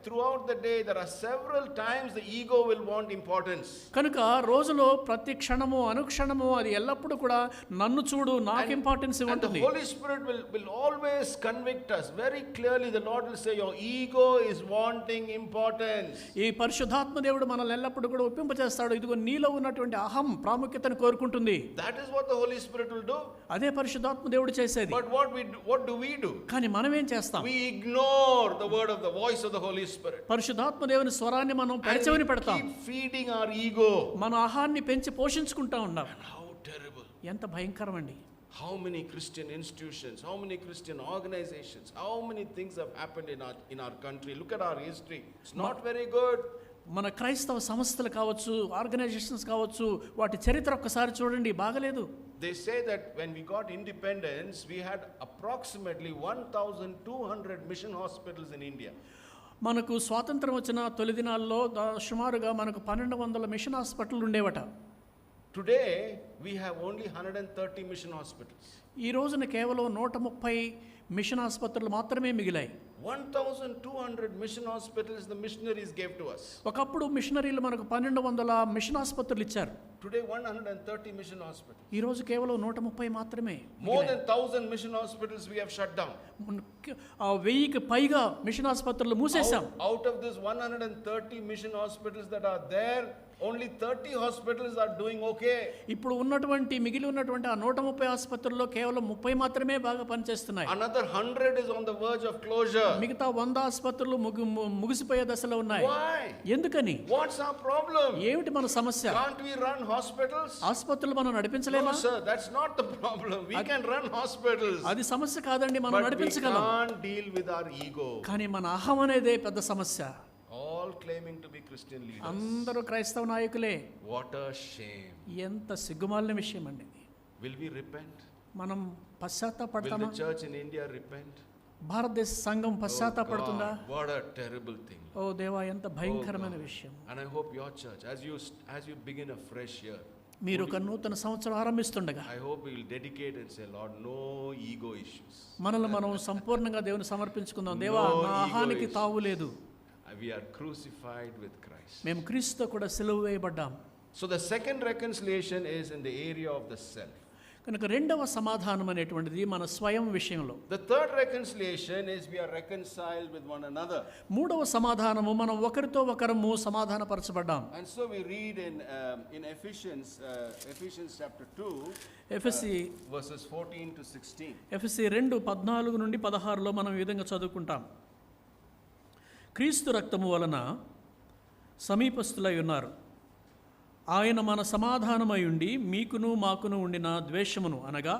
Throughout the day there are several times the ego will want importance. కనుక రోజులో ప్రతి క్షణము అనుక్షణము అది ఎల్లప్పుడూ కూడా నన్ను చూడు, నాకు importance ఇవ్వంటుంది. The Holy Spirit will always convict us very clearly. The Lord will say, your ego is wanting importance. ఈ పరిశుద్ధాత్మ దేవుడు మనల్ని ఎల్లప్పుడూ కూడా ఒప్పింపచేస్తాడు, ఇదిగో నీలో ఉన్నటువంటి అహం ప్రాముఖ్యతను కోరుకుంటుంది. That is what the Holy Spirit will do. అదే పరిశుద్ధాత్మ దేవుడు చేసేది. But what do we do? కానీ మనం ఏం చేస్తాం? We ignore the word of the voice of the Holy Spirit. పరిశుద్ధాత్మ దేవుని స్వరాన్ని మనం పెడచెవిని పెడతాం. Keep feeding our ego. మన ఆహాన్ని పెంచి పోషించుకుంటా ఉన్నాం. And how terrible. ఎంత భయంకరమండి. How many Christian institutions, how many Christian organizations, how many things have happened in our country. Look at our history. It's not very good. మన క్రైస్తవ సంస్థలు కావచ్చు, organisations కావచ్చు, వాటి చరిత్ర ఒక్కసారి చూడండి, బాగలేదు. They say that when we got independence, we had approximately 1,200 mission hospitals in India. మనకు స్వాతంత్రం వచ్చిన తొలి దినాల్లో సుమారుగా మనకు 1200 మిషన్ హాస్పిటల్ ఉండేవట. Today we have only 130 mission hospitals. ఈ రోజున కేవలం 130 మిషన్ ఆసుపత్రులు మాత్రమే మిగిలాయి. 1,200 mission hospitals the missionaries gave to us. ఒకప్పుడు మిషనరీలు మనకు 1200 మిషన్ ఆసుపత్రులు ఇచ్చారు. Today 130 mission hospitals. ఈ రోజు కేవలం 130 మాత్రమే. More than 1,000 mission hospitals we have shut down. 1000కి పైగా మిషన్ ఆసుపత్రులు మూసేశాం. Out of this 130 mission hospitals that are there, only 30 hospitals are doing okay. ఇప్పుడు ఉన్నటువంటి మిగిలి ఉన్నటువంటి ఆ 130 ఆసుపత్రుల్లో కేవలం 30 మాత్రమే బాగా పనిచేస్తున్నాయి. Another 100 is on the verge of closure. మిగతా 100 ఆసుపత్రులు ముగిసిపోయే దశలో ఉన్నాయి. Why? ఎందుకని? What's our problem? ఏమిటి మన సమస్య? Can't we run hospitals? ఆసుపత్రులు మనం నడిపించలేమా? No sir, that's not the problem. We can run hospitals. అది సమస్య కాదండి, మనం నడిపించగలం. We can't deal with our ego. కానీ మన అహం అనేదే పెద్ద సమస్య. All claiming to be Christian leaders. అందరూ క్రైస్తవ నాయకులే. What a shame. ఎంత సిగ్గుమాలిన విషయం అండి. Will we repent? మనం పశ్చాత్తాపడతామా? Will the church in India repent? భారతదేశ సంఘం పశ్చాత్తాపడుతుందా? What a terrible thing. ఓ దేవా, ఎంత భయంకరమైన విషయం. And I hope your church, as you begin a fresh year, మీరు ఒక నూతన సంవత్సరం ఆరంభిస్తుండగా I hope we will dedicate and say, Lord, no ego issues. మనల్ని మనం సంపూర్ణంగా దేవుని సమర్పించుకుందాం. దేవా, నా అహానికి తావు లేదు. We are crucified with Christ. మేము క్రీస్తుతో కూడా సిలువ వేయబడ్డాం. So the second reconciliation is in the area of the self. కనుక రెండవ సమాధానం అనేటువంటిది మన స్వయం విషయంలో. The third reconciliation is we are reconciled with one another. మూడవ సమాధానము మనం ఒకరితో ఒకరము సమాధానపరచబడ్డాం. And so we read in Ephesians chapter 2 ఎఫెసీ verses 14 to 16. ఎఫెసీ 2:14 నుండి 16లో మనం ఈ విధంగా చదువుకుంటాం. క్రీస్తు రక్తము వలన సమీపస్తులై ఉన్నారు. ఆయన మన సమాధానమై ఉండి మీకును మాకును ఉండిన ద్వేషమును అనగా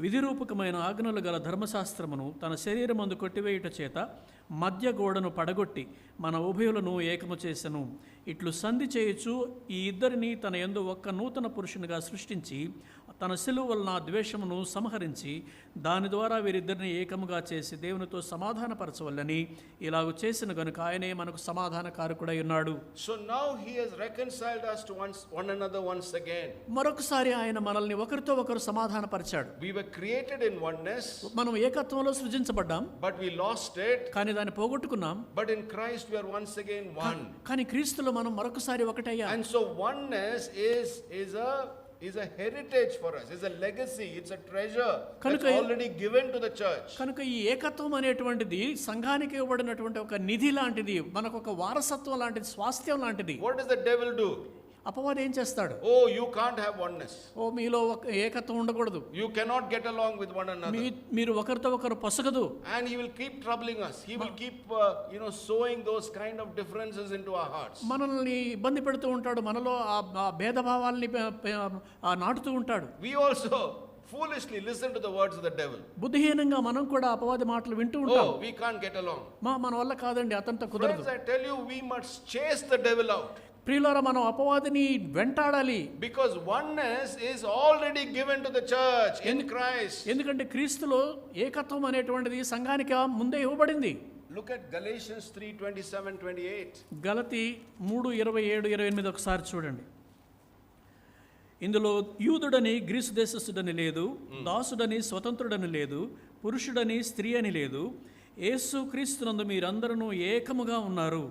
విధిరూపకమైన ఆజ్ఞలు గల ధర్మశాస్త్రమును తన శరీరమందు కొట్టివేయుట చేత మధ్య గోడను పడగొట్టి మన ఉభయులను ఏకము చేసెను. ఇట్లు సంధి చేయుచు ఈ ఇద్దరిని తన యందు ఒక్క నూతన పురుషునిగా సృష్టించి తన శిలువ వలన ద్వేషమును సంహరించి దాని ద్వారా వీరిద్దరిని ఏకముగా చేసి దేవునితో సమాధానపరచవల్లని ఇలాగ చేసిన గనుక ఆయనే మనకు సమాధాన కారకుడై ఉన్నాడు. So now he has reconciled us to one another once again. మరొకసారి ఆయన మనల్ని ఒకరితో ఒకరు సమాధానపరిచాడు. We were created in oneness, మనం ఏకత్వంలో సృజించబడ్డాం, but we lost it. కానీ దాన్ని పోగొట్టుకున్నాం. But in Christ we are once again one. కానీ క్రీస్తులో మనం మరొకసారి ఒకటయ్యాం. And so oneness is a heritage for us, is a legacy, it's a treasure that's already given to the church. కనుక ఈ ఏకత్వం అనేటువంటిది సంఘానికి ఇవ్వబడినటువంటి ఒక నిధి లాంటిది, మనకు ఒక వారసత్వం లాంటిది, స్వాస్థ్యం లాంటిది. What does the devil do? అపవాది ఏం చేస్తాడు? Oh, you can't have oneness. మీలో ఒక ఏకత్వం ఉండకూడదు. You cannot get along with one another. మీరు ఒకరితో ఒకరు పొసగదు. And he will keep troubling us. He will keep sowing those kind of differences into our hearts. మనల్ని ఇబ్బంది పెడుతూ ఉంటాడు, మనలో ఆ భేదభావాల్ని నాటుతూ ఉంటాడు. We also foolishly listen to the words of the devil. బుద్ధిహీనంగా మనం కూడా అపవాది మాటలు వింటూ ఉంటాం. Oh, we can't get along. మన వల్ల కాదండి, అతనితో కుదరదు. Friends, I tell you, we must chase the devil out. ప్రియులారా, మనం అపవాదిని వెంటాడాలి. Because oneness is already given to the church in Christ. ఎందుకంటే క్రీస్తులో ఏకత్వం అనేటువంటిది సంఘానికి ముందే ఇవ్వబడింది. Look at Galatians 3:27-28. గలతీ 3:27-28 ఒకసారి చూడండి. ఇందులో యూదుడని గ్రీసు దేశస్థుడని లేదు, దాసుడని స్వతంత్రుడని లేదు, పురుషుడని స్త్రీ అని లేదు, యేసు క్రీస్తునందు మీరందరూ ఏకముగా ఉన్నారు.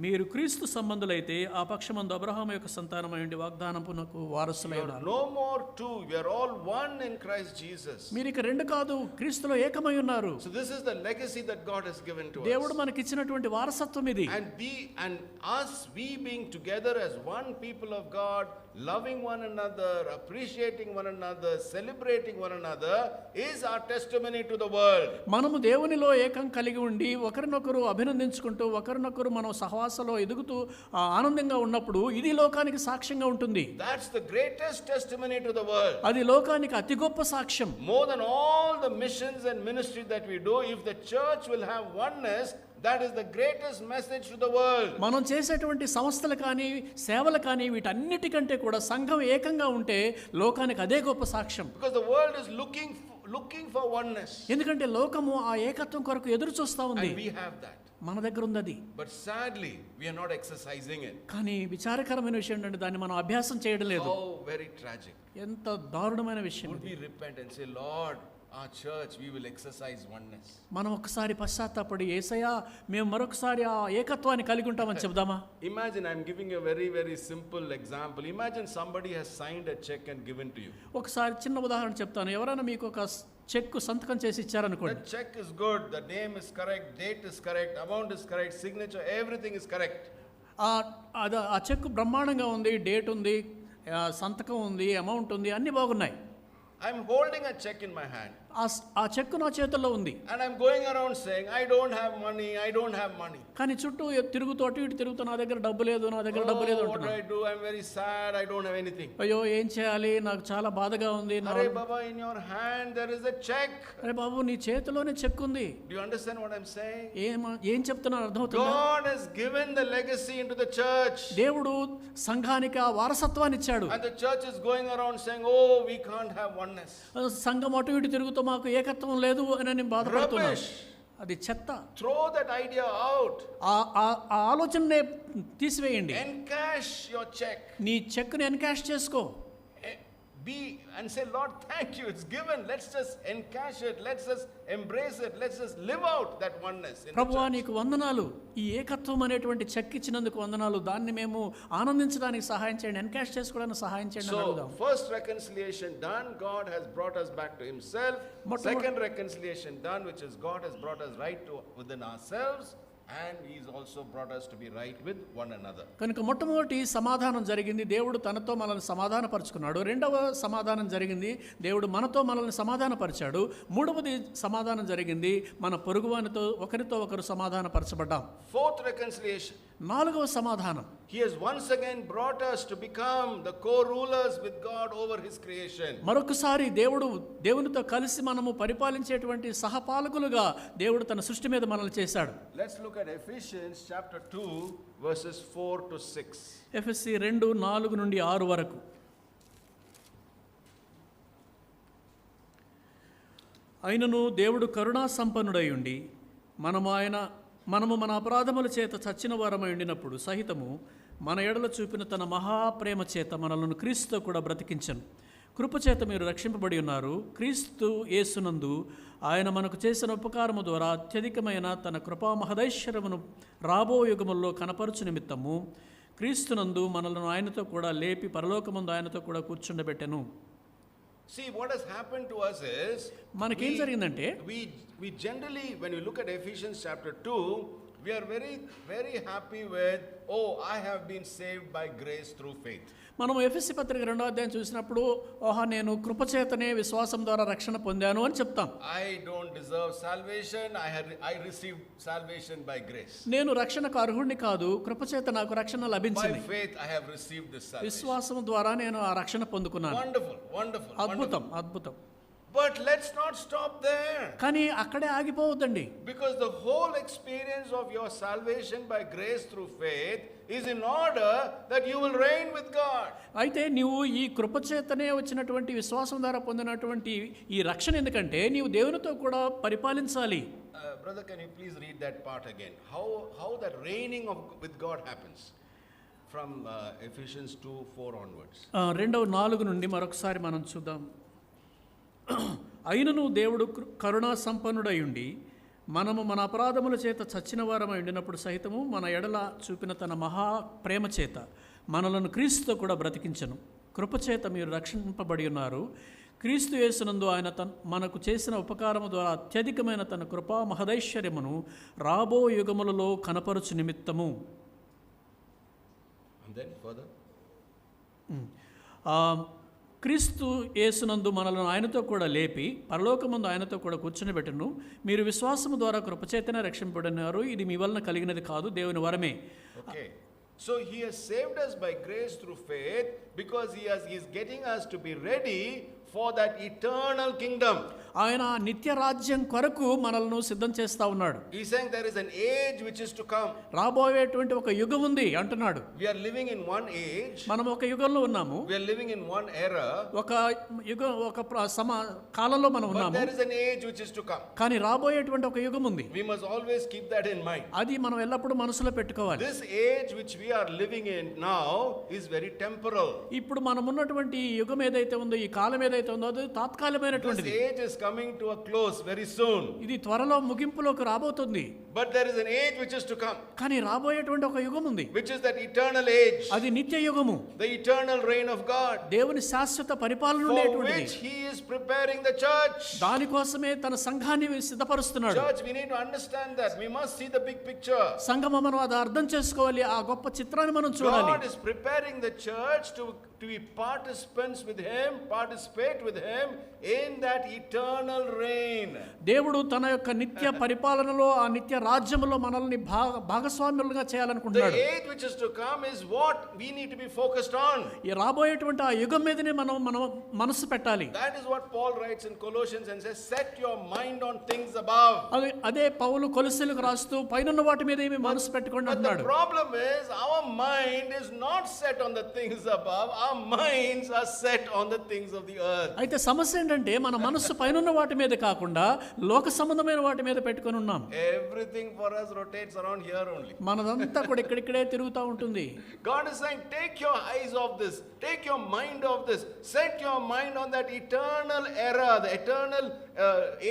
మీరు క్రీస్తు సంబంధులైతే ఆ పక్షమందు అబ్రహాము యొక్క సంతానమై ఉండి వాగ్దానమునకు వారసులై ఉన్నారు. No more two, we are all one in Christ Jesus. మీరు ఇక రెండు కాదు, క్రీస్తులో ఏకమై ఉన్నారు. So this is the legacy that God has given to us. దేవుడు మనకి ఇచ్చినటువంటి వారసత్వం ఇది. And us, we being together as one people of God, loving one another, appreciating one another, celebrating one another, is our testimony to the world. మనము దేవునిలో ఏకం కలిగి ఉండి ఒకరినొకరు అభినందించుకుంటూ ఒకరినొకరు మనం సహవాసంలో ఎదుగుతూ ఆనందంగా ఉన్నప్పుడు ఇది లోకానికి సాక్ష్యంగా ఉంటుంది. That's the greatest testimony to the world. అది లోకానికి అతి గొప్ప సాక్ష్యం. More than all the missions and ministry that we do, if the church will have oneness, that is the greatest message to the world. మనం చేసేటువంటి సంస్థలు కానీ సేవలు కానీ వీటన్నిటికంటే కూడా సంఘం ఏకంగా ఉంటే లోకానికి అదే గొప్ప సాక్ష్యం. Because the world is looking for oneness. ఎందుకంటే లోకము ఆ ఏకత్వం కొరకు ఎదురు చూస్తా ఉంది. And we have that. మన దగ్గర ఉంది అది. But sadly we are not exercising it. కానీ విచారకరమైన విషయం ఏంటంటే దాన్ని మనం అభ్యాసం చేయడం లేదు. Oh, very tragic. ఎంత దారుణమైన విషయం. Would we repent and say, Lord, our church, we will exercise oneness. మనం ఒకసారి పశ్చాత్తాపడి యేసయ్యా మేము మరొకసారి ఆ ఏకత్వాన్ని కలిగి ఉంటామని చెప్దామా? Imagine, I'm giving you a very very simple example. Imagine somebody has signed a check and given to you. ఒకసారి చిన్న ఉదాహరణ చెప్తాను. ఎవరైనా మీకు ఒక చెక్ సంతకం చేసి ఇచ్చారనుకోండి. The check is good, the name is correct, date is correct, amount is correct, signature, everything is correct. ఆ చెక్ బ్రహ్మాండంగా ఉంది, డేట్ ఉంది, సంతకం ఉంది, అమౌంట్ ఉంది, అన్నీ బాగున్నాయి. I'm holding a check in my hand. ఆ చెక్ నా చేతుల్లో ఉంది. And I'm going around saying, I don't have money, I don't have money. కానీ చుట్టూ తిరుగుతూ అటు ఇటు తిరుగుతూ నా దగ్గర డబ్బు లేదు, నా దగ్గర డబ్బు లేదు అంటున్నా. What do I do? I'm very sad, I don't have anything. అయ్యో ఏం చేయాలి, నాకు చాలా బాధగా ఉంది. అరే బాబా, in your hand there is a check. అరే బాబు, నీ చేతిలోనే చెక్ ఉంది. Do you understand what I'm saying? ఏం చెప్తున్నా అర్థమవుతుందా? God has given the legacy into the church. దేవుడు సంఘానికి ఆ వారసత్వాన్ని ఇచ్చాడు. And the church is going around saying, oh, we can't have oneness. సంఘం అటు ఇటు తిరుగుతూ మాకు ఏకత్వం లేదు అని బాధపడుతున్నాను. అది చెత్త. Throw that idea out. ఆ ఆలోచననే తీసివేయండి. Encash your check. నీ చెక్ని ఎన్కాష్ చేసుకో. And say, Lord, thank you, it's given. Let's just encash it, let's just embrace it, let's just live out that oneness. ప్రభువా నీకు వందనాలు, ఈ ఏకత్వం అనేటువంటి చెక్ ఇచ్చినందుకు వందనాలు, దాన్ని మేము ఆనందించడానికి సహాయం చేయండి, ఎన్కాష్ చేసుకోవడానికి సహాయం చేయండి అని అడుగుదాం. So first reconciliation done, God has brought us back to himself. Second reconciliation done, which is God has brought us right to within ourselves. And he's also brought us to be right with one another. కనుక మొట్టమొదటి సమాధానం జరిగింది, దేవుడు తనతో మనల్ని సమాధానపరుచుకున్నాడు. రెండవ సమాధానం జరిగింది, దేవుడు మనతో మనల్ని సమాధానపరిచాడు. మూడవది సమాధానం జరిగింది, మన పొరుగువానితో ఒకరితో ఒకరు సమాధానపరచబడ్డాం. Fourth reconciliation. నాలుగవ సమాధానం, He has once again brought us to become the co-rulers with God over His creation. మరొకసారి దేవునితో కలిసి మనము పరిపాలించేటువంటి సహపాలకులుగా దేవుడు తన సృష్టి మీద మనల్ని చేశాడు. Let's look at Ephesians chapter 2 verses 4 to 6. ఎఫెసీ 2:4 నుండి 6 వరకు. అయినను దేవుడు కరుణా సంపన్నుడై ఉండి మనము మన అపరాధముల చేత చచ్చిన వారమై ఉండినప్పుడు సహితము మన ఎడల చూపిన తన మహాప్రేమ చేత మనలను క్రీస్తుతో కూడా బ్రతికించను. కృపచేత మీరు రక్షింపబడి ఉన్నారు. క్రీస్తు యేసునందు ఆయన మనకు చేసిన ఉపకారము ద్వారా అత్యధికమైన తన కృపా మహదైశ్వర్యమును రాబో యుగముల్లో కనపరుచు నిమిత్తము క్రీస్తునందు మనలను ఆయనతో కూడా లేపి పరలోకమందు ఆయనతో కూడా కూర్చుండబెట్టెను. See, what has happened to us is, మనకేం జరిగిందంటే, we generally, when you look at Ephesians chapter 2, we are very, very happy with, oh, I have been saved by grace through faith. మనం ఎఫెసీ పత్రిక 2వ అధ్యాయం చూసినప్పుడు, నేను కృపచేతనే విశ్వాసం ద్వారా రక్షణ పొందాను అని చెప్తాం. I don't deserve salvation, I received salvation by grace. నేను రక్షణకు అర్హుడిని కాదు, కృపచేత నాకు రక్షణ లభించింది. By faith I have received this salvation. విశ్వాసం ద్వారా నేను ఆ రక్షణ పొందుకున్నాను. Wonderful, wonderful. అద్భుతం, అద్భుతం. But let's not stop there. కానీ అక్కడే ఆగిపోవద్దండి. Because the whole experience of your salvation by grace through faith is in order that you will reign with God. అయితే నీవు ఈ కృపచేతనే వచ్చినటువంటి విశ్వాసం ద్వారా పొందినటువంటి ఈ రక్షణ ఎందుకంటే నీవు దేవునితో కూడా పరిపాలించాలి. Brother, can you please read that part again? How that reigning with God happens from Ephesians 2:4 onwards. 2:4 నుండి మరొకసారి మనం చూద్దాం. అయినను దేవుడు కరుణా సంపన్నుడై ఉండి మనము మన అపరాధముల చేత చచ్చిన వారమై ఉండినప్పుడు సహితము మన ఎడల చూపిన తన మహా ప్రేమ చేత మనలను క్రీస్తుతో కూడా బ్రతికించను. కృపచేత మీరు రక్షింపబడి ఉన్నారు. క్రీస్తు యేసునందు ఆయన మనకు చేసిన ఉపకారము ద్వారా అత్యధికమైన తన కృపా మహదైశ్వర్యమును రాబో యుగములలో కనపరుచు నిమిత్తము. And then further. క్రీస్తు యేసునందు మనలను ఆయనతో కూడా లేపి పరలోకమందు ఆయనతో కూడా కూర్చునిబెట్టును. మీరు విశ్వాసము ద్వారా కృపచేతనే రక్షింపబడినారు. ఇది మీ వలన కలిగినది కాదు, దేవుని వరమే. Okay. So he has saved us by grace through faith because he is getting us to be ready for that eternal kingdom. ఆయన నిత్య రాజ్యం కొరకు మనల్ని సిద్ధం చేస్తా ఉన్నాడు. He is saying there is an age which is to come. రాబోయేటువంటి ఒక యుగం ఉంది అంటున్నాడు. We are living in one age. మనం ఒక యుగంలో ఉన్నాము. We are living in one era. ఒక యుగం, ఒక కాలంలో మనం ఉన్నాము. But there is an age which is to come. కానీ రాబోయేటువంటి ఒక యుగం ఉంది. We must always keep that in mind. అది మనం ఎల్లప్పుడూ మనసులో పెట్టుకోవాలి. This age which we are living in now is very temporal. ఇప్పుడు మనం ఉన్నటువంటి ఈ యుగం ఏదైతే ఉందో, ఈ కాలం ఏదైతే ఉందో అది తాత్కాలికమైనటువంటిది. This age is coming to a close very soon. ఇది త్వరలో ముగింపులోకి రాబోతుంది. But there is an age which is to come. కానీ రాబోయేటువంటి ఒక యుగం ఉంది. Which is that eternal age. అది నిత్య యుగము. The eternal reign of God. దేవుని శాశ్వత పరిపాలన For ఉండేటువంటిది. which he is preparing the church. దానికోసమే తన సంఘాన్ని సిద్ధపరుస్తున్నాడు. Church, we need to understand that. We must see the big picture. సంఘము మనం అది అర్థం చేసుకోవాలి. ఆ గొప్ప చిత్రాన్ని మనం చూడాలి. God is preparing the church to be participate with him in that eternal reign. దేవుడు తన యొక్క నిత్య పరిపాలనలో, ఆ నిత్య రాజ్యములో మనల్ని భాగస్వాములుగా చేయాలనుకుంటున్నాడు. The age which is to come is what we need to be focused on. ఈ రాబోయేటువంటి ఆ యుగం మీదనే మనం మనసు పెట్టాలి. That is what Paul writes in Colossians and says, set your mind on things above. అదే పౌలు కొలస్సీలకు రాస్తూ పైనున్న వాటి మీద ఏమి మనసు పెట్టుకోండి అంటున్నాడు. The problem is our mind is not set on the things above. Our minds are set on the things of the earth. అయితే సమస్య ఏంటంటే మన మనస్సు పైనున్న వాటి మీద కాకుండా లోక సంబంధమైన వాటి మీద పెట్టుకొని ఉన్నాం. Everything for us rotates around here only. మనదంతా కూడా ఇక్కడిక్కడే తిరుగుతూ ఉంటుంది. God is saying, take your eyes off this, take your mind off this, set your mind on that eternal era, the eternal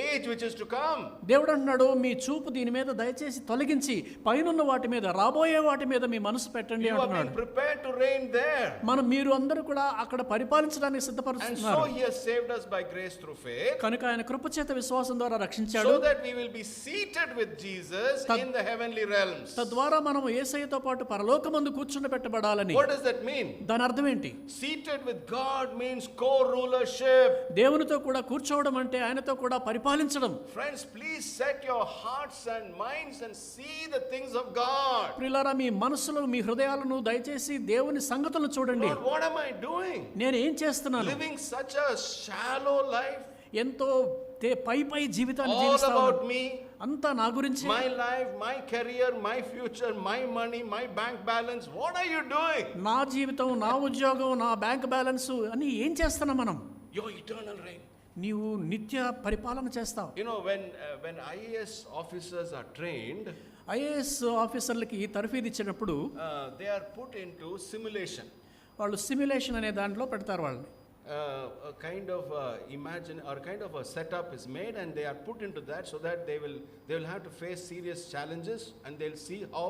age which is to come. దేవుడు అంటున్నాడు, మీ చూపు దీని మీద దయచేసి తొలగించి పైనున్న వాటి మీద, రాబోయే వాటి మీద మీ మనసు పెట్టండి అంటున్నాడు. You are being prepared to reign there. మీరు అందరూ కూడా అక్కడ పరిపాలించడానికి And సిద్ధపరుస్తున్నారు. so he He has saved us by grace through faith, కనుక ఆయన కృపచేత విశ్వాసం ద్వారా రక్షించాడు. so that we will be seated with Jesus in the heavenly realms. తద్వారా మనం యేసయ్యతో పాటు పరలోకమందు కూర్చుండబెట్టబడాలని. What does that mean? దాని అర్థం ఏంటి? Seated with God means co-rulership. దేవునితో కూడా కూర్చోవడం అంటే ఆయనతో కూడా పరిపాలించడం. Friends, please set your hearts and minds and see the things of God. ప్రియులారా, మీ మనసులో మీ హృదయాలను దయచేసి దేవుని సంగతులను చూడండి. Lord, what am I doing? నేను ఏం చేస్తున్నాను? Living such a shallow life. ఎంతో పై జీవితాన్ని All జీవిస్తాను. about me. అంతా నా గురించి. My life, my career, my future, my money, my bank balance. What are you doing? నా జీవితం, నా ఉద్యోగం, నా బ్యాంక్ బ్యాలెన్స్ అని ఏం చేస్తున్నాం మనం? Your eternal reign. నీవు నిత్య పరిపాలన చేస్తావు. You know, when IAS officers are trained, IAS ఆఫీసర్లకి తరఫీదు ఇచ్చినప్పుడు they are put into simulation. వాళ్ళు సిమ్యులేషన్ అనే దాంట్లో పెడతారు వాళ్ళని. A kind of imagine or kind of a setup is made, and they are put into that so that they will have to face serious challenges, and they'll see how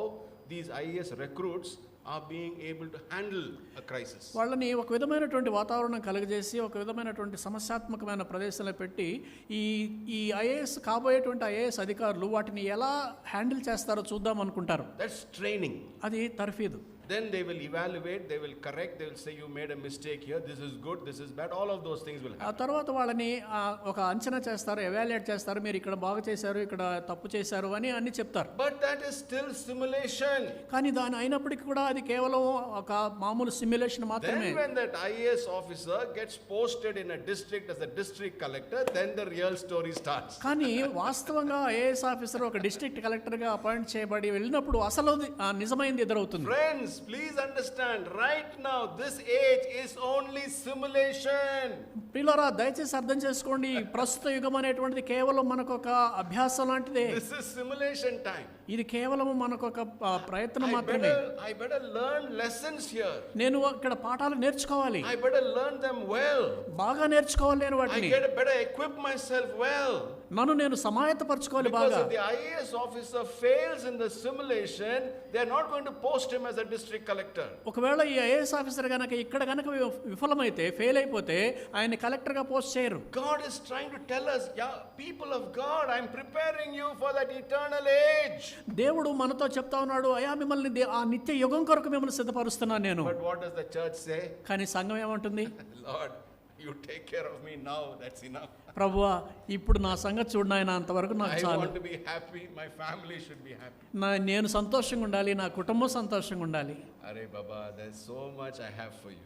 these IAS recruits are being able to handle a crisis. వాళ్ళని ఒక విధమైనటువంటి వాతావరణం కలుగజేసి ఒక విధమైనటువంటి సమస్యాత్మకమైన ప్రదేశంలో పెట్టి ఈ IAS కాబోయేటువంటి IAS అధికారులు వాటిని ఎలా హ్యాండిల్ చేస్తారో చూద్దాం అనుకుంటారు. That's training. అది తర్ఫీదు. Then they will evaluate, they will correct, they will say you made a mistake here, this is good, this is bad, all of those things will ఆ happen. తర్వాత వాళ్ళని ఒక అంచనా చేస్తారు, ఎవాల్యుయేట్ చేస్తారు, మీరు ఇక్కడ బాగా చేశారు, ఇక్కడ తప్పు చేశారు అని అన్ని చెప్తారు. But that is still simulation. కానీ దాని అయినప్పటికీ కూడా అది కేవలం ఒక మామూలు సిమ్యులేషన్ మాత్రమే. Then when that IAS officer gets posted in a district as a district collector, then the real story starts. కానీ వాస్తవంగా ఐఏఎస్ ఆఫీసర్ ఒక డిస్ట్రిక్ట్ కలెక్టర్గా అపాయింట్ చేయబడి వెళ్ళినప్పుడు అసలు నిజమైంది ఎదురవుతుంది. Friends, please understand, right now this age is only simulation. ప్రియులారా, దయచేసి అర్థం చేసుకోండి, ప్రస్తుత యుగం అనేటువంటిది కేవలం మనకు ఒక అభ్యాసం లాంటిదే. This is simulation time. ఇది కేవలం మనకు ఒక ప్రయత్నం మాత్రమే. I better learn lessons here. నేను ఇక్కడ పాఠాలు నేర్చుకోవాలి, I better learn them well. బాగా నేర్చుకోవాలి నేను I వాటిని. better equip myself well. నేను సమాయత్తపరచుకోవాలి Because బాగా. if the IAS officer fails in the simulation, they are not going to post him as a district collector. ఒకవేళ ఈ ఐఏఎస్ ఆఫీసర్ గనక ఇక్కడ గనక విఫలమైతే, ఫెయిల్ అయిపోతే ఆయన కలెక్టర్ గా పోస్ట్ చేయరు. God is trying to tell us, yeah, people of God, I'm preparing you for that eternal age. దేవుడు మనతో చెప్తా ఉన్నాడు, అయ్యా మిమ్మల్ని ఆ నిత్య యుగం కొరకు మిమ్మల్ని సిద్ధపరుస్తున్నాను నేను. But what does the church say? కానీ సంఘం ఏమంటుంది? Lord, you take care of me now, that's enough. ప్రభువా, ఇప్పుడు నా సంగతి చూడు నాయన, అంతవరకు నాకు I చాలు. want to be happy, my family should be happy. నేను సంతోషంగా ఉండాలి, నా కుటుంబం సంతోషంగా ఉండాలి. Arey Baba, there's so much I have for you.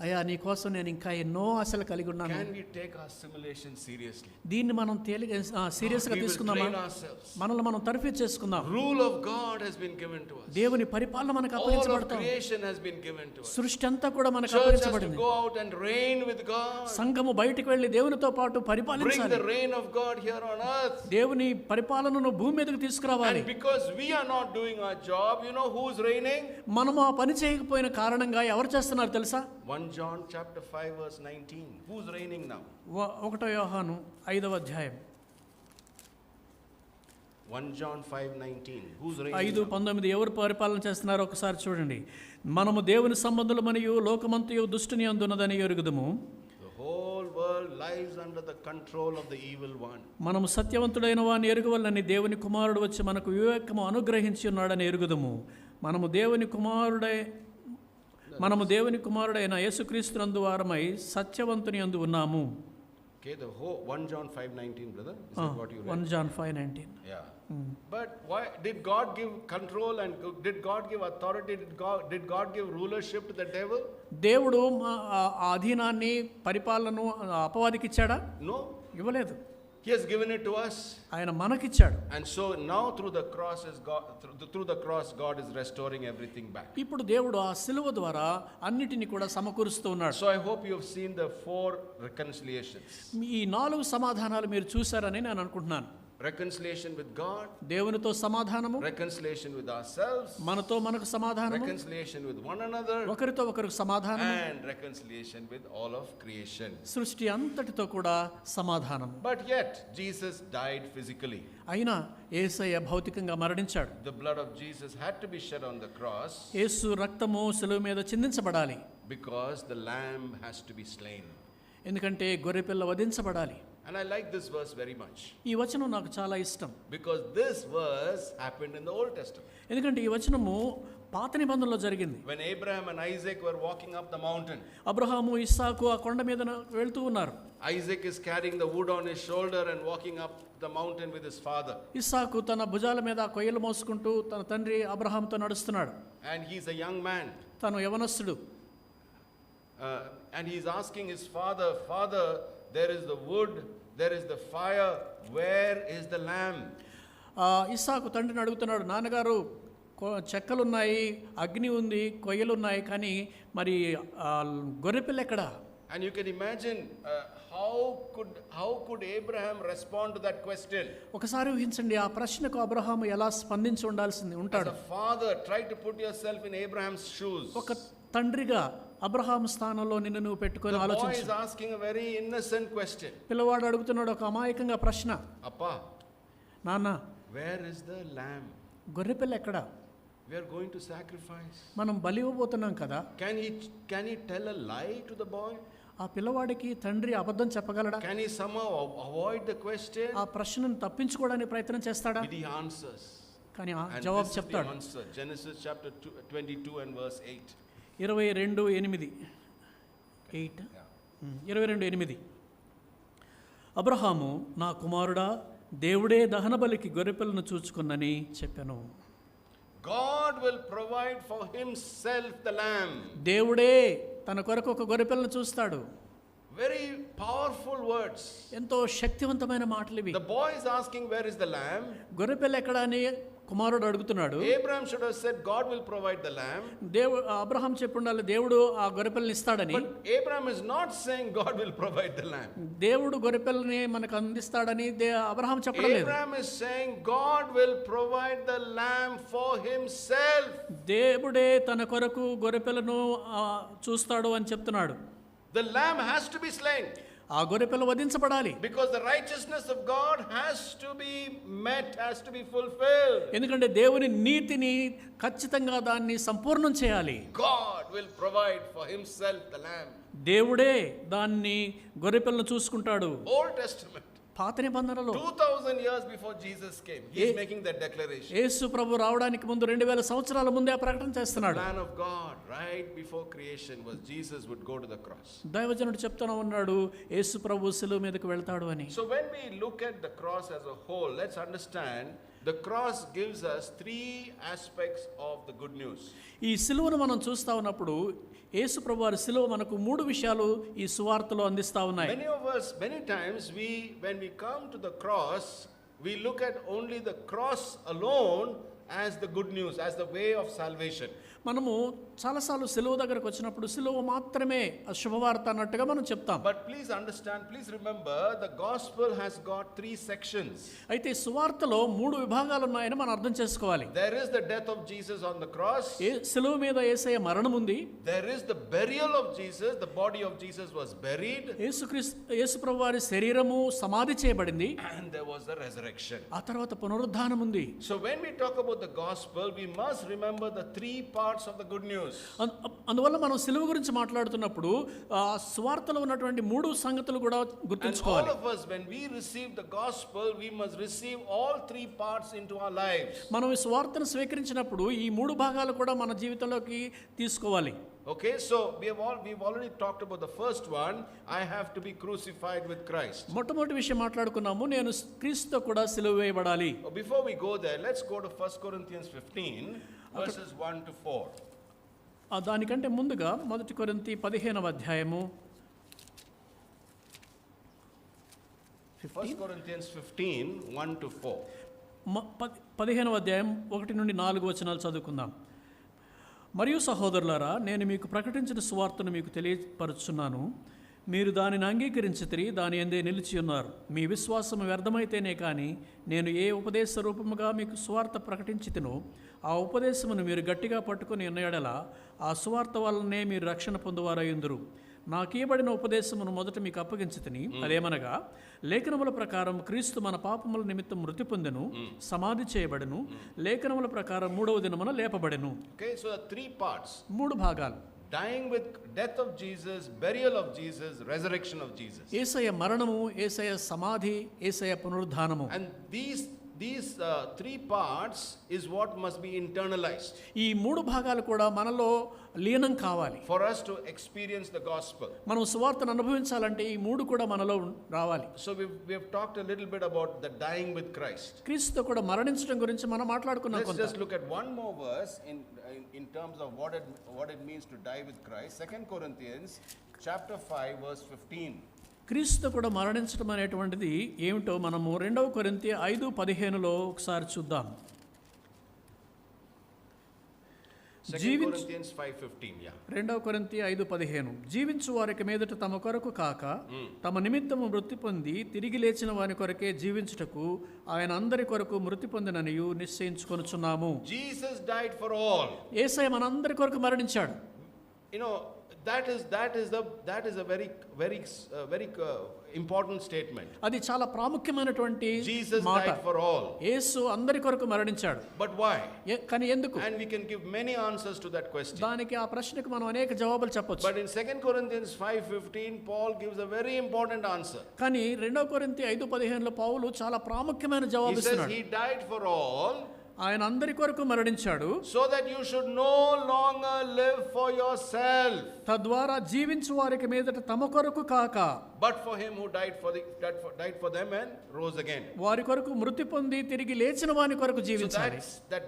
అయ్యా నీ కోసం నేను ఇంకా ఎన్నో ఆశలు కలిగి ఉన్నాను. Can we take our simulation seriously? దీన్ని మనం సీరియస్గా We will తీసుకుందామా? train ourselves. మనల్ని మనం తరఫీ చేసుకుందాం. Rule of God has been given to us. దేవుని పరిపాలన మనకు All of అప్పగించబడతాం. creation has been given to us. సృష్టి అంతా కూడా మనకు Church has to అప్పగించబడింది. go out and reign with God. సంఘము బయటికి వెళ్ళి దేవునితో పాటు Bring పరిపాలించాలి. the reign of God here on earth. దేవుని పరిపాలనను భూమి మీదకి తీసుకురావాలి. And because we are not doing our job, you know who's reigning? మనము ఆ పని చేయకపోయిన కారణంగా ఎవరు చేస్తున్నారు తెలుసా? 1 John chapter 5 verse 19. Who's reigning now? 1 యోహాను 5వ అధ్యాయం 1 John 5:19. Who's reigning? 5:19 ఎవరు పరిపాలన చేస్తున్నారో ఒకసారి చూడండి. మనము దేవుని సంబంధులు మరియు లోకమంతయు దుష్టుని అందున్నదని ఎరుగుదుము. The whole world lies under the control of the evil one. మనము సత్యవంతుడైన వాని ఎరుగవల్లని దేవుని కుమారుడు వచ్చి మనకు వివేకము అనుగ్రహించి ఉన్నాడని ఎరుగుదుము. మనము దేవుని కుమారుడైన యేసుక్రీస్తునందు వారమై సత్యవంతుని యందు ఉన్నాము. Okay, the whole 1 John 5:19, brother. Is that what you read? 1 John 5:19. Yeah. But why did God give control and did God give authority? Did God give rulership to the devil? దేవుడు ఆ అధీనాన్ని పరిపాలనను అపవాదికి ఇచ్చాడా? No. ఇవ్వలేదు. He has given it to us. ఆయన మనకిచ్చాడు. And so now through the cross God is restoring everything back. ఇప్పుడు దేవుడు ఆ సిలువ ద్వారా అన్నిటిని కూడా సమకూరుస్తూ ఉన్నాడు. So I hope you have seen the 4 reconciliations. ఈ 4 సమాధానాలు మీరు చూశారని నేను అనుకుంటున్నాను. Reconciliation with God, దేవునితో సమాధానము, reconciliation with ourselves, మనకు సమాధానము, reconciliation with one another, ఒకరితో ఒకరికి సమాధానము, and reconciliation with all of creation. సృష్టి అంతటితో కూడా సమాధానము. But yet Jesus died physically. అయినా యేసయ్య భౌతికంగా మరణించాడు. The blood of Jesus had to be shed on the cross యేసు రక్తము సిలువ మీద చిందించబడాలి. because the lamb has to be slain. ఎందుకంటే గొర్రెపిల్ల వధించబడాలి. And I like this verse very much. ఈ వచనం నాకు చాలా ఇష్టం. Because this verse happened in the Old Testament. ఎందుకంటే ఈ వచనము పాత నిబంధనలో జరిగింది. When Abraham and Isaac were walking up the mountain. Abraham ఇస్సాకు ఆ కొండ మీద వెళ్తూ ఉన్నారు. Isaac is carrying the wood on his shoulder and walking up the mountain with his father. ఇస్సాకు తన భుజాల మీద కొయ్యలు మోసుకుంటూ తన తండ్రి అబ్రహాముతో నడుస్తున్నాడు. And he's a young man. తను యవనస్తుడు. And he's asking his father, "Father, there is the wood, there is the fire, where is the lamb?" ఇస్సాకు తండ్రిని అడుగుతున్నాడు, నాన్నగారు చెక్కలున్నాయి, అగ్ని ఉంది, కొయ్యలున్నాయి, కానీ మరి గొర్రెపిల్ల ఎక్కడ? And you can imagine how could Abraham respond to that question? ఒకసారి ఊహించండి, ఆ ప్రశ్నకు అబ్రహాము ఎలా స్పందించి ఉంటాడు. As a father, try to put yourself in Abraham's shoes. ఒక తండ్రిగా అబ్రహాం స్థానంలో నిన్ను నువ్వు పెట్టుకొని ఆలోచించు. The boy is asking a very innocent question. పిల్లవాడు అడుగుతున్నాడు ఒక అమాయకంగా ప్రశ్న. Appa, నాన్న, where is the lamb? గొర్రెపిల్ల ఎక్కడ? We are going to sacrifice. మనం బలి ఇవ్వబోతున్నాం కదా. Can he tell a lie to the boy? ఆ పిల్లవాడికి తండ్రి అబద్ధం చెప్పగలడా? Can he somehow avoid the question? ఆ ప్రశ్నను తప్పించుకోవడానికి ప్రయత్నం చేస్తాడా? He answers. కానీ జవాబు చెప్తాడు. Genesis chapter 22 and verse 8. 22:8 Abraham, నా కుమారుడా, దేవుడే దహన బలికి గొర్రెపిల్లను చూచుకున్నని చెప్పాను. God will provide for himself the lamb. దేవుడే తన కొరకు ఒక గొర్రెపిల్లను చూస్తాడు. Very powerful words. ఎంతో శక్తివంతమైన మాటలు ఇవి. The boy is asking, where is the lamb? గొర్రెపిల్ల ఎక్కడ అని కుమారుడు అడుగుతున్నాడు. Abraham should have said, God will provide the lamb. Abraham చెప్పుండాలి, దేవుడు ఆ గొర్రెపిల్లని ఇస్తాడని. But Abraham is not saying God will provide the lamb. దేవుడు గొర్రెపిల్లని మనకు అందిస్తాడని అబ్రహాం చెప్పడం లేదు. Abraham is saying God will provide the lamb for himself. దేవుడే తన కొరకు గొర్రెపిల్లను చూస్తాడు అని చెప్తున్నాడు. The lamb has to be slain. ఆ గొర్రెపిల్ల వధించబడాలి. Because the righteousness of God has to be met, has to be fulfilled. ఎందుకంటే దేవుని నీతిని ఖచ్చితంగా దాన్ని సంపూర్ణం చేయాలి. God will provide for himself the lamb. దేవుడే దాన్ని గొర్రెపిల్లను చూసుకుంటాడు. Old Testament. పాత నిబంధనలో 2000 years before Jesus came, he is making that declaration. యేసు ప్రభు రావడానికి ముందు 2000 సంవత్సరాల ముందే ఆ ప్రకటన చేస్తున్నాడు. The plan of God right before creation was Jesus would go to the cross. దైవజనుడు చెప్తూనే ఉన్నాడు, యేసు ప్రభు శిలువ మీదకు వెళ్తాడు అని. So when we look at the cross as a whole, let's understand the cross gives us three aspects of the good news. ఈ శిలువను మనం చూస్తా ఉన్నప్పుడు యేసు ప్రభు వారి శిలువ మనకు మూడు విషయాలు ఈ సువార్తలో అందిస్తా ఉన్నాయి. Many times when we come to the cross, we look at only the cross alone as the good news, as the way of salvation. మనము చాలాసార్లు శిలువ దగ్గరకు వచ్చినప్పుడు శిలువ మాత్రమే శుభవార్త అన్నట్టుగా మనం చెప్తాం. But please understand, please remember, the gospel has got three sections. అయితే సువార్తలో మూడు విభాగాలు ఉన్నాయని మనం అర్థం చేసుకోవాలి. There is the death of Jesus on the cross. శిలువ మీద యేసయ్య మరణం ఉంది. There is the burial of Jesus, the body of Jesus was buried. యేసు ప్రభు వారి శరీరము సమాధి చేయబడింది. And there was the resurrection. ఆ తర్వాత పునరుద్ధానం ఉంది. So when we talk about the gospel, we must remember the three parts of the good news. అందువల్ల మనం సిలువ గురించి మాట్లాడుతున్నప్పుడు సువార్తలో ఉన్నటువంటి మూడు సంగతులు కూడా గుర్తుంచుకోవాలి. And all of us, when we receive the gospel, we must receive all three parts into our lives. మనం ఈ సువార్తను స్వీకరించినప్పుడు ఈ మూడు భాగాలు కూడా మన జీవితంలోకి తీసుకోవాలి. Okay, so we've already talked about the first one. I have to be crucified with Christ. మొట్టమొదటి విషయం మాట్లాడుకున్నాము, నేను క్రీస్తుతో కూడా సిలువ వేయబడాలి. Before we go there, let's go to 1 Corinthians 15 verses 1 to 4. దానికంటే ముందుగా 1 కొరింథీ 15వ అధ్యాయము 1 Corinthians 15 1 to 4. 15వ అధ్యాయం 1 నుండి 4 వచనాలు చదువుకుందాం. మరియు సహోదరులారా, నేను మీకు ప్రకటించిన సువార్తను మీకు తెలియపరుచున్నాను. మీరు దానిని అంగీకరించితిరి, దాని యందే నిలిచి ఉన్నారు. మీ విశ్వాసం వ్యర్థమైతేనే కానీ నేను ఏ ఉపదేశ రూపముగా మీకు సువార్త ప్రకటించితినో ఆ ఉపదేశమును మీరు గట్టిగా పట్టుకుని ఉన్న యెడల ఆ సువార్త వల్లనే మీరు రక్షణ పొందువారయ్యుందురు. నాకియబడిన ఉపదేశమును మొదట మీకు అప్పగించితిని, అదేమనగా లేఖనముల ప్రకారం క్రీస్తు మన పాపముల నిమిత్తం మృతి పొందెను, సమాధి చేయబడెను, లేఖనముల ప్రకారం 3వ దినమున లేపబడెను. Okay, so the three parts. మూడు భాగాలు. dying with death of Jesus, burial of Jesus, resurrection of Jesus. యేసయ్య మరణము, యేసయ్య సమాధి, యేసయ్య పునరుద్ధానము. And these three parts is what must be internalized. ఈ మూడు భాగాలు కూడా మనలో లీనం కావాలి. For us to experience the gospel. మనం సువార్తను అనుభవించాలంటే ఈ మూడు కూడా మనలో రావాలి. So we've talked a little bit about the dying with Christ. క్రీస్తుతో కూడా మరణించడం గురించి మనం మాట్లాడుకున్నాం. Let's just look at one more verse in terms of what it means to die with Christ. 2 Corinthians chapter 5 verse 15. క్రీస్తు కూడా మరణించడం అనేటువంటిది ఏమిటో మనము 2 కొరింథీ 5:15 ఒకసారి చూద్దాం. 2 Corinthians 5:15, yeah. 2 కొరింథీ 5:15 జీవించు వారికి మీదట తమ కొరకు కాక తమ నిమిత్తము మృతి పొంది తిరిగి లేచిన వారి కొరకే జీవించుటకు ఆయన అందరి కొరకు మృతి పొందిననియు నిశ్చయించుకొనుచున్నాము. Jesus died for all. యేసయ్య మనందరి కొరకు మరణించాడు. You know, that is a very important statement. అది చాలా ప్రాముఖ్యమైనటువంటి Jesus మాట. died for all. యేసు అందరి కొరకు మరణించాడు. But why? కానీ ఎందుకు? And we can give many answers to that question. దానికి ఆ ప్రశ్నకు మనం అనేక జవాబులు చెప్పొచ్చు. But in 2 Corinthians 5:15 Paul gives a very important answer. కానీ 2 కొరింథీ 5:15 పౌలు చాలా ప్రాముఖ్యమైన జవాబు He says ఇస్తున్నాడు. he died for all, ఆయన అందరి కొరకు మరణించాడు, so that you should no longer live for yourself, తద్వారా జీవించు వారికి మీదట తమ కొరకు కాక but for him who died for them and rose again. వారి కొరకు మృతి పొంది తిరిగి లేచిన వాని కొరకు So జీవించాలి. that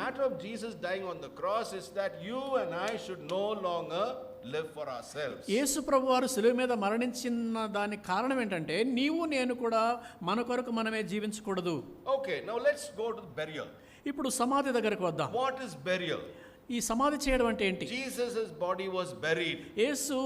matter of Jesus dying on the cross is that you and I should no longer live for ourselves. యేసు ప్రభు వారు శిలువ మీద మరణించిన దానికి కారణం ఏంటంటే నీవు నేను కూడా మన కొరకు మనమే జీవించకూడదు. Okay, now let's go to burial. ఇప్పుడు సమాధి దగ్గరకు వద్దాం. What is burial? ఈ సమాధి చేయడం అంటే ఏంటి? Jesus' body was buried. యేసు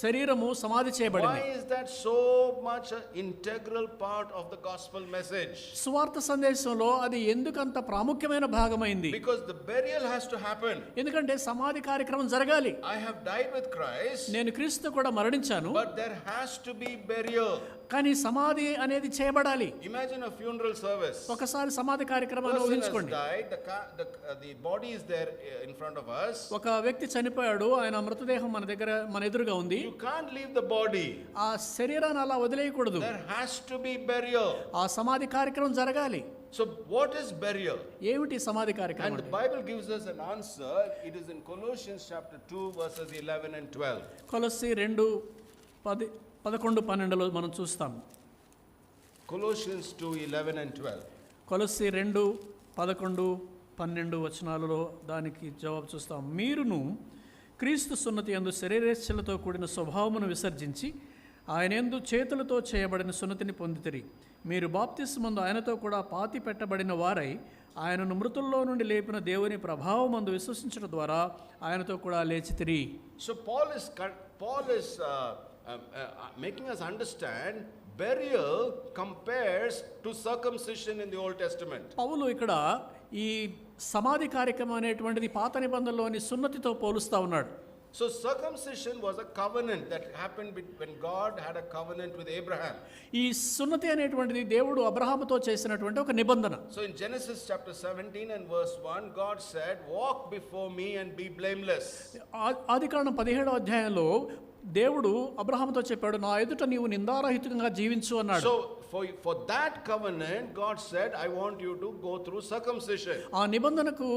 శరీరము సమాధి చేయబడింది. Why is that so much an integral part of the gospel message? సువార్త సందేశంలో అది ఎందుకంత ప్రాముఖ్యమైన భాగమైంది? Because the burial has to happen. ఎందుకంటే సమాధి కార్యక్రమం జరగాలి. I have died with Christ, నేను క్రీస్తు కూడా మరణించాను, but there has to be burial. కానీ సమాధి అనేది చేయబడాలి. Imagine a funeral service. ఒకసారి సమాధి కార్యక్రమాన్ని Person has ఊహించుకోండి. died, the body is there in front of us. ఒక వ్యక్తి చనిపోయాడు, ఆయన మృతదేహం మన ఎదురుగా ఉంది. You can't leave the body. ఆ శరీరాన్ని అలా వదిలేయకూడదు. There has to be burial. ఆ సమాధి కార్యక్రమం జరగాలి. So what is burial? ఏమిటి సమాధి And కార్యక్రమం? the Bible gives us an answer. It is in Colossians chapter 2 verses 11 and 12. కొలస్సీ 2:11-12 మనం చూస్తాం. Colossians 2:11 and 12. కొలస్సీ 2:11-12 వచనాలలో దానికి జవాబు చూస్తాం. మీరును క్రీస్తు సున్నతి యందు శరీరేచ్ఛలతో కూడిన స్వభావమును విసర్జించి ఆయన యందు చేతులతో చేయబడిన సున్నతిని పొందితిరి. మీరు బాప్తిస్మందు ఆయనతో కూడా పాతి పెట్టబడిన వారై ఆయనను మృతుల్లో నుండి లేపిన దేవుని ప్రభావమందు విశ్వసించడం ద్వారా ఆయనతో కూడా లేచితిరి. So Paul is making us understand burial compares to circumcision in the Old Testament. పౌలు ఇక్కడ ఈ సమాధి కార్యక్రమం అనేటువంటిది పాత నిబంధనలోని సున్నతితో పోలుస్తా ఉన్నాడు. So circumcision was a covenant that happened when God had a covenant with Abraham. ఈ సున్నతి అనేటువంటిది దేవుడు అబ్రహాముతో చేసినటువంటి ఒక నిబంధన. So in Genesis chapter 17 and verse 1, God said, "Walk before me and be blameless." ఆదికాండం 17వ అధ్యాయంలో దేవుడు అబ్రహాముతో చెప్పాడు, నా ఎదుట నీవు నిందారహితంగా జీవించు అన్నాడు. So for that covenant, God said, "I want you to go through circumcision." ఆ నిబంధనకు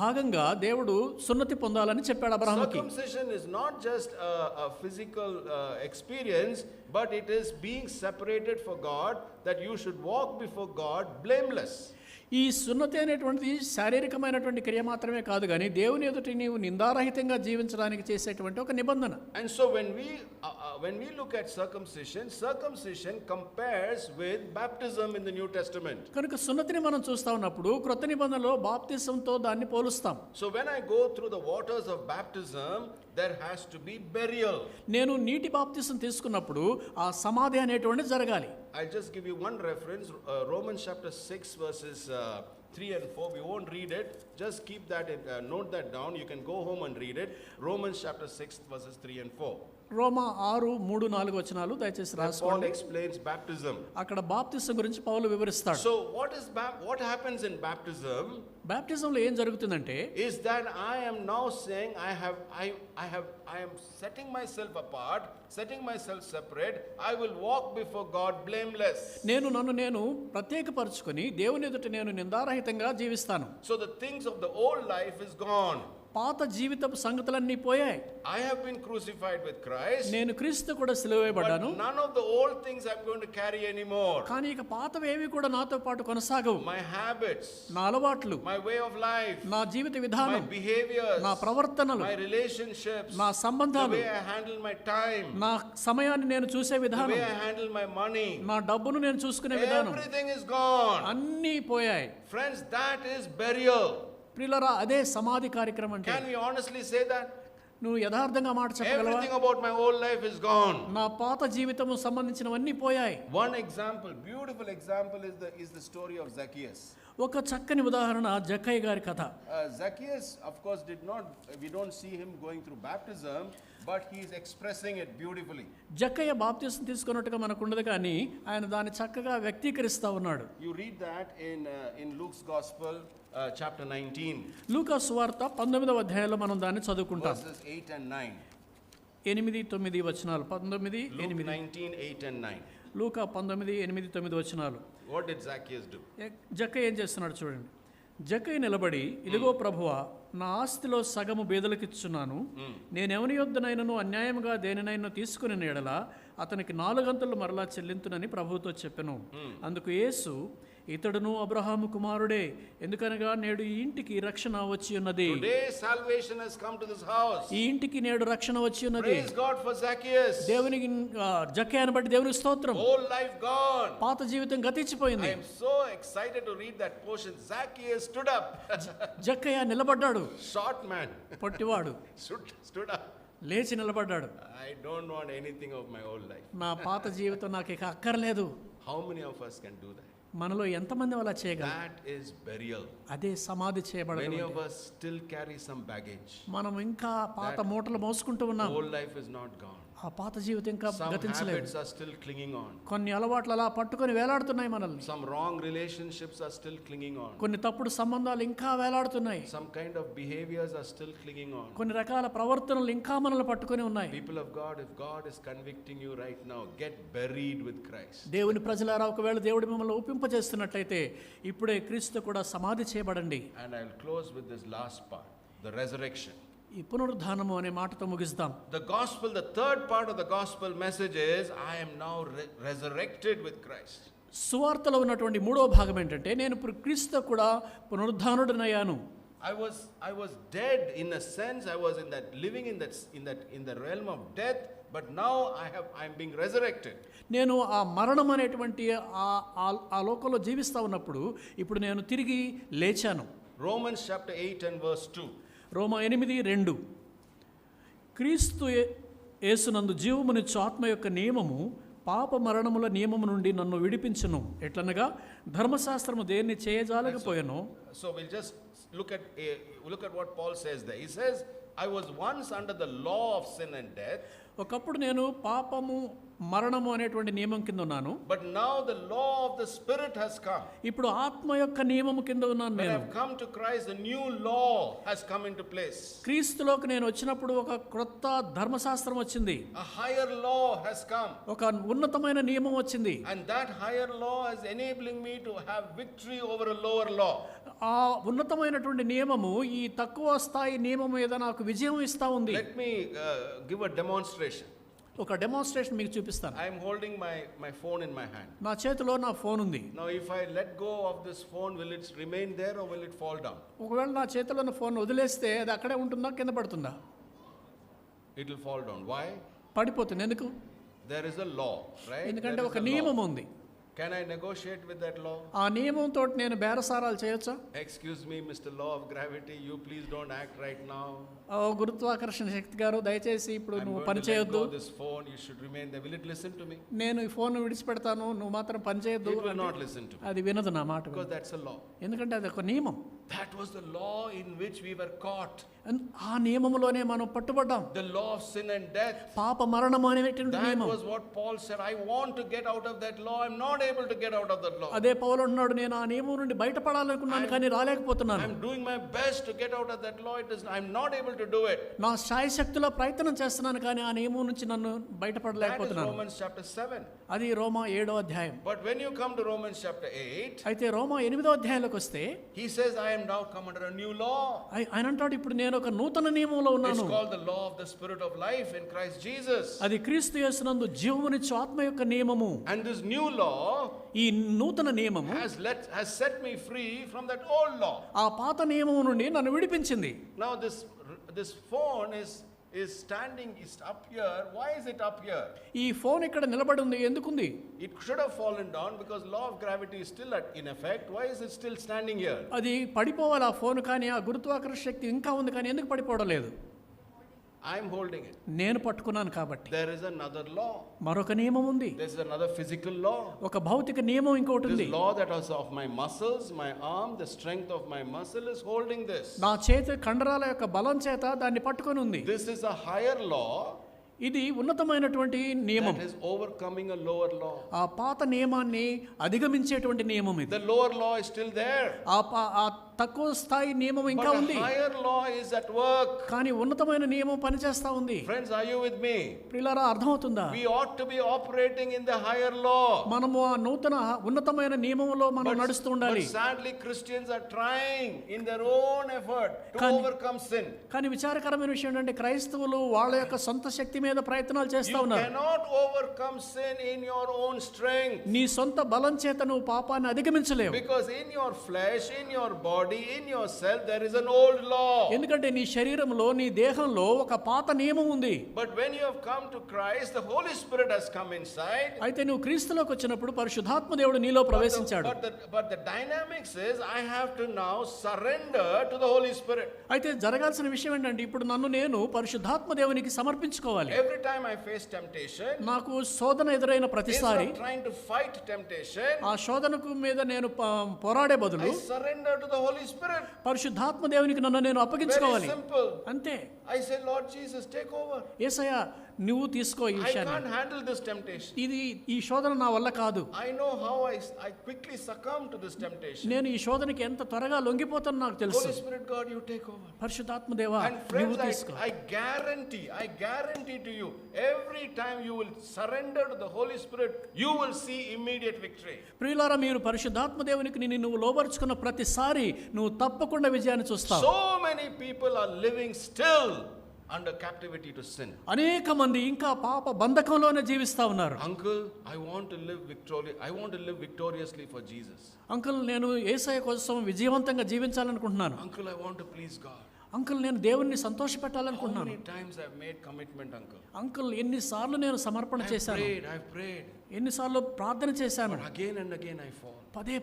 భాగంగా దేవుడు సున్నతి పొందాలని చెప్పాడు అబ్రహాముకి. Circumcision is not just a physical experience, but it is being separated for God, that you should walk before God blameless. ఈ సున్నతి అనేటువంటిది శారీరకమైనటువంటి క్రియ మాత్రమే కాదు, కానీ దేవుని ఎదుట నీవు నిందారహితంగా జీవించడానికి చేసేటువంటి ఒక నిబంధన. And so when we look at circumcision compares with baptism in the New Testament. కనుక సున్నతిని మనం చూస్తా ఉన్నప్పుడు క్రొత్త నిబంధనలో బాప్తిసంతో దాన్ని పోలుస్తాం. So when I go through the waters of baptism, there has to be burial. నేను నీటి బాప్తిసం తీసుకున్నప్పుడు ఆ సమాధి అనేటువంటిది జరగాలి. I'll just give you one reference, Romans chapter 6 verses 3 and 4. We won't read it. Just keep that, note that down. You can go home and read it. Romans chapter 6 verses 3 and 4. రోమా 6:3-4 వచనాలు దయచేసి Paul రాసుకోండి. explains baptism. అక్కడ బాప్తిసం గురించి పౌలు వివరిస్తాడు. So what happens in baptism బాప్టిజంలో ఏం జరుగుతుందంటే is that I am now saying I am setting myself apart, setting myself separate. I will walk before God blameless. నన్ను నేను ప్రత్యేకపరచుకొని దేవుని ఎదుట నేను నిందారహితంగా జీవిస్తాను. So the things of the old life is gone. పాత జీవితపు సంగతులన్నీ పోయాయి. I have been crucified with Christ. నేను క్రీస్తు కూడా సిలువేయబడ్డాను. But none of the old things I'm going to carry anymore. కానీ ఇక పాతవేవి కూడా నాతో పాటు కొనసాగవు. My habits, నా అలవాట్లు, my way of life, నా జీవిత విధానం, my behaviors, నా ప్రవర్తనలు, my relationships, నా the సంబంధాలు, way I handle my time, నా సమయాన్ని నేను చూసే the విధానం, way I handle my money, నా డబ్బును నేను చూసుకునే విధానం everything is gone. అన్నీ పోయాయి. Friends, that is burial. ప్రియులారా, అదే సమాధి కార్యక్రమం అంటే. Can we honestly say that? నువ్వు యథార్థంగా మాట చెప్పగలవా? Everything about my old life is gone. నా పాత జీవితము సంబంధించినవన్నీ పోయాయి. One example, beautiful example is the story of Zacchaeus. ఒక చక్కని ఉదాహరణ జక్కయ్య గారి కథ. Zacchaeus, of course, we don't see him going through baptism, but he is expressing it beautifully. జక్కయ్య బాప్తిసం తీసుకున్నట్టుగా మనకు ఉండదు, కానీ ఆయన దాన్ని చక్కగా వ్యక్తీకరిస్తా ఉన్నాడు. You read that in Luke's Gospel, chapter 19. లూకా సువార్త 19వ అధ్యాయంలో మనం దాన్ని చదువుకుంటాం. Verses 8 and 9. 8-9 వచనాలు. 19, Luke 8. 19, 8 and 9. లూకా 19, 8, 9 వచనాలు. What did Zacchaeus do? జక్కయ్య ఏం చేస్తున్నాడు చూడండి. జక్కయ్య నిలబడి, ఇదిగో ప్రభువా, నా ఆస్తిలో సగము బేదలకిచ్చున్నాను. నేనెవని యొద్దనైనను అన్యాయముగా దేనినైనా తీసుకుని ఎడల అతనికి 4 గంటలు మరలా చెల్లింతునని ప్రభువుతో చెప్పెను. అందుకు యేసు, ఇతడును అబ్రహాము కుమారుడే, ఎందుకనగా నేడు ఈ ఇంటికి రక్షణ వచ్చి ఉన్నది. Today salvation has come to this house. ఈ ఇంటికి నేడు రక్షణ వచ్చి ఉన్నది. Praise God for Zacchaeus. దేవునికి జక్కయ్యను బట్టి దేవునికి స్తోత్రం. Whole life gone. పాత జీవితం గతించిపోయింది. I am so excited to read that portion. Zacchaeus stood up. జక్కయ్య నిలబడ్డాడు. Short man. పొట్టివాడు stood up. లేచి నిలబడ్డాడు. I don't want anything of my old life. నా పాత జీవితం నాకు ఇక అక్కర్లేదు. How many of us can do that? మనలో ఎంతమంది అలా చేయగలరు? That is burial. అదే సమాధి Many చేయబడదు. of us still carry some baggage. మనం ఇంకా పాత మూటలు మోసుకుంటూ ఉన్నాం. Old life is not gone. ఆ పాత జీవితం ఇంకా Some గతించలేదు. habits are still clinging on. కొన్ని అలవాట్లు అలా పట్టుకొని వేలాడుతున్నాయి మనల్ని. Some wrong relationships are still clinging on. కొన్ని తప్పుడు సంబంధాలు ఇంకా వేలాడుతున్నాయి. Some kind of behaviors are still clinging on. కొన్ని రకాల ప్రవర్తనలు ఇంకా మనల్ని పట్టుకొని ఉన్నాయి. People of God, if God is convicting you right now, get buried with Christ. దేవుని ప్రజలారా, ఒకవేళ దేవుడు మిమ్మల్ని ఒప్పింపజేస్తున్నట్లయితే ఇప్పుడే క్రీస్తు కూడా సమాధి చేయబడండి. And I'll close with this last part, the resurrection. ఈ పునరుద్ధానము అనే మాటతో ముగిస్తాం. The gospel, the third part of the gospel message is, I am now resurrected with Christ. సువార్తలో ఉన్నటువంటి మూడో భాగం ఏంటంటే, నేను క్రీస్తు కూడా పునరుద్ధానుడనయ్యాను. I was dead in a sense. I was living in the realm of death, but now I'm being resurrected. నేను ఆ మరణం అనేటువంటి ఆ లోకంలో జీవిస్తా ఉన్నప్పుడు ఇప్పుడు నేను తిరిగి లేచాను. Romans chapter 8 and verse 2. రోమా 8:2. క్రీస్తు యేసునందు జీవమునిచ్చు ఆత్మ యొక్క నియమము పాప మరణముల నియమము నుండి నన్ను విడిపించును. ఎట్లనగా ధర్మశాస్త్రము దేన్ని చేయజాలకపోయాను. So we'll just look at what Paul says there. He says, I was once under the law of sin and death. ఒకప్పుడు నేను పాపము మరణము అనేటువంటి నియమం కింద ఉన్నాను. But now the law of the Spirit has come. ఇప్పుడు ఆత్మ యొక్క నియమము కింద ఉన్నాను When నేను. I've come to Christ, a new law has come into place. క్రీస్తులోకి నేను వచ్చినప్పుడు ఒక క్రొత్త ధర్మశాస్త్రం వచ్చింది. A higher law has come. ఒక ఉన్నతమైన నియమం వచ్చింది. And that higher law is enabling me to have victory over a lower law. ఆ ఉన్నతమైనటువంటి నియమము ఈ తక్కువ స్థాయి నియమం మీద నాకు విజయం ఇస్తా ఉంది. Let me give a demonstration. ఒక డెమాన్స్ట్రేషన్ మీకు చూపిస్తాను. I am holding my phone in my hand. నా చేతిలో నా ఫోన్ ఉంది. Now if I let go of this phone, will it remain there or will it fall down? ఒకవేళ నా చేతిలో ఉన్న ఫోన్ వదిలేస్తే అది అక్కడే ఉంటుందా, కింద పడుతుందా? It will fall down. Why? పడిపోతుంది. ఎందుకు? There is a law, right? ఎందుకంటే There ఒక is a law. నియమం ఉంది. Can I negotiate with that law? ఆ నియమంతో నేను బేరసారాలు చేయొచ్చా? Excuse me, Mr. Law of Gravity, you please don't act right now. గురుత్వాకర్షణ శక్తి గారు, దయచేసి ఇప్పుడు I'm నువ్వు going పని to let చేయొద్దు. go of this phone. You should remain there. Will it listen to me? నేను ఈ ఫోన్ విడిచిపెడతాను, నువ్వు మాత్రం పని చేయొద్దు. It will not listen to me అది వినదు నా మాట. because that's a law. ఎందుకంటే అది ఒక నియమం. That was the law in which we were caught. ఆ నియమములోనే మనం పట్టుబడ్డాం. The law of sin and death. పాప మరణం అనేటువంటి That నియమం. was what Paul said. I want to get out of that law. I'm not able to get out of that law. అదే పౌలు అన్నాడు, నేను ఆ నియమం నుండి బయటపడాలనుకున్నాను కానీ రాలేకపోతున్నాను. I'm doing my best to get out of that law. I'm not able to do it. నా శాయశక్తుల ప్రయత్నం చేస్తున్నాను కానీ ఆ నియమం నుంచి నన్ను That is బయటపడలేకపోతున్నాను. Romans chapter 7. అది రోమా 7వ అధ్యాయం. But when you come to Romans chapter 8, అయితే రోమా 8వ అధ్యాయంలోకి వస్తే he says, I am now come under a new law. ఆయన అంటాడు, ఇప్పుడు నేను ఒక నూతన నియమంలో It's ఉన్నాను. called the law of the Spirit of life in Christ Jesus. అది క్రీస్తు యేసునందు జీవమునిచ్చు ఆత్మ యొక్క నియమము. And this new law ఈ నూతన నియమము has set me free from that old law. ఆ పాత నియమము నుండి నన్ను విడిపించింది. Now this phone is standing, is up here. Why is it up here? ఈ ఫోన్ ఇక్కడ నిలబడి ఉంది, ఎందుకుంది? It should have fallen down because law of gravity is still in effect. Why is it still standing here? అది పడిపోవాలి ఆ phone, కానీ ఆ గురుత్వాకర్షణ శక్తి ఇంకా ఉంది కానీ ఎందుకు పడిపోవడం లేదు? I am holding it. నేను పట్టుకున్నాను కాబట్టి. There is another law. మరొక నియమం ఉంది. There is another physical law. ఒక భౌతిక నియమం ఇంకొకటి ఉంది. This law that was of my muscles, my arm, the strength of my muscle is holding this. నా చేతి కండరాల యొక్క బలం చేత దాన్ని పట్టుకొని ఉంది. This is a higher law. ఇది ఉన్నతమైనటువంటి నియమం. That is overcoming a lower law. ఆ పాత నియమాన్ని అధిగమించేటువంటి నియమం ఇది. The lower law is still there. ఆ తక్కువ స్థాయి నియమం ఇంకా ఉంది. But a higher law is at work. కానీ ఉన్నతమైన నియమం పనిచేస్తా ఉంది. Friends, are you with me? ప్రియులారా, అర్థమవుతుందా? We ought to be operating in the higher law. మనము ఆ నూతన ఉన్నతమైన నియమంలో మనం నడుస్తూ ఉండాలి. But sadly Christians are trying in their own effort to overcome sin. కానీ విచారకరమైన విషయం ఏంటంటే క్రైస్తవులు వాళ్ళ యొక్క సొంత శక్తి మీద ప్రయత్నాలు చేస్తూ You ఉన్నారు. cannot overcome sin in your own strength. నీ సొంత బలం చేత నువ్వు పాపాన్ని అధిగమించలేవు. Because in your flesh, in your body, in yourself there is an old law. ఎందుకంటే నీ శరీరంలో, నీ దేహంలో ఒక పాత నియమం ఉంది. But when you have come to Christ, the Holy Spirit has come inside. అయితే నువ్వు క్రీస్తులోకి వచ్చినప్పుడు పరిశుద్ధాత్మ దేవుడు నీలో ప్రవేశించాడు. But the dynamics is I have to now surrender to the Holy Spirit. అయితే జరగాల్సిన విషయం ఏంటంటే ఇప్పుడు నన్ను నేను పరిశుద్ధాత్మ దేవునికి సమర్పించుకోవాలి. Every time I face temptation, నాకు శోధన ఎదురైన ప్రతిసారి instead of trying to fight temptation, ఆ శోధనకు మీద నేను పోరాడే బదులు I surrender to the Holy Spirit. పరిశుద్ధాత్మ దేవునికి నన్ను నేను అప్పగించుకోవాలి. Very simple. అంతే. I say, Lord Jesus, take over. యేసయ్యా, నువ్వు తీసుకో ఈ I విషయాన్ని. can't handle this temptation. ఈ శోధన నా వల్ల కాదు. I know how I quickly succumb to this temptation. నేను ఈ శోధనకి ఎంత త్వరగా లొంగిపోతానో నాకు తెలుసు. Holy Spirit God, you take over. పరిశుద్ధాత్మ దేవా, And నువ్వు friends, తీసుకో. I guarantee to you, every time you will surrender to the Holy Spirit, you will see immediate victory. ప్రియులారా, మీరు పరిశుద్ధాత్మ దేవునికి నువ్వు లోబరుచుకున్న ప్రతిసారి నువ్వు తప్పకుండా విజయాన్ని చూస్తావు. So many people are living still under captivity to sin. అనేక మంది ఇంకా పాప బంధకంలోనే జీవిస్తా ఉన్నారు. Uncle, I want to live victoriously for Jesus. Uncle, నేను యేసయ్య కోసం విజయవంతంగా జీవించాలనుకుంటున్నాను. Uncle, I want to please God. Uncle, నేను దేవుణ్ణి సంతోషపెట్టాలనుకుంటున్నాను. How many times I've made commitment, uncle? Uncle, ఎన్నిసార్లు నేను సమర్పణ చేశాను, I've prayed. ఎన్నిసార్లు ప్రార్థన చేశాను. But again and again I fall.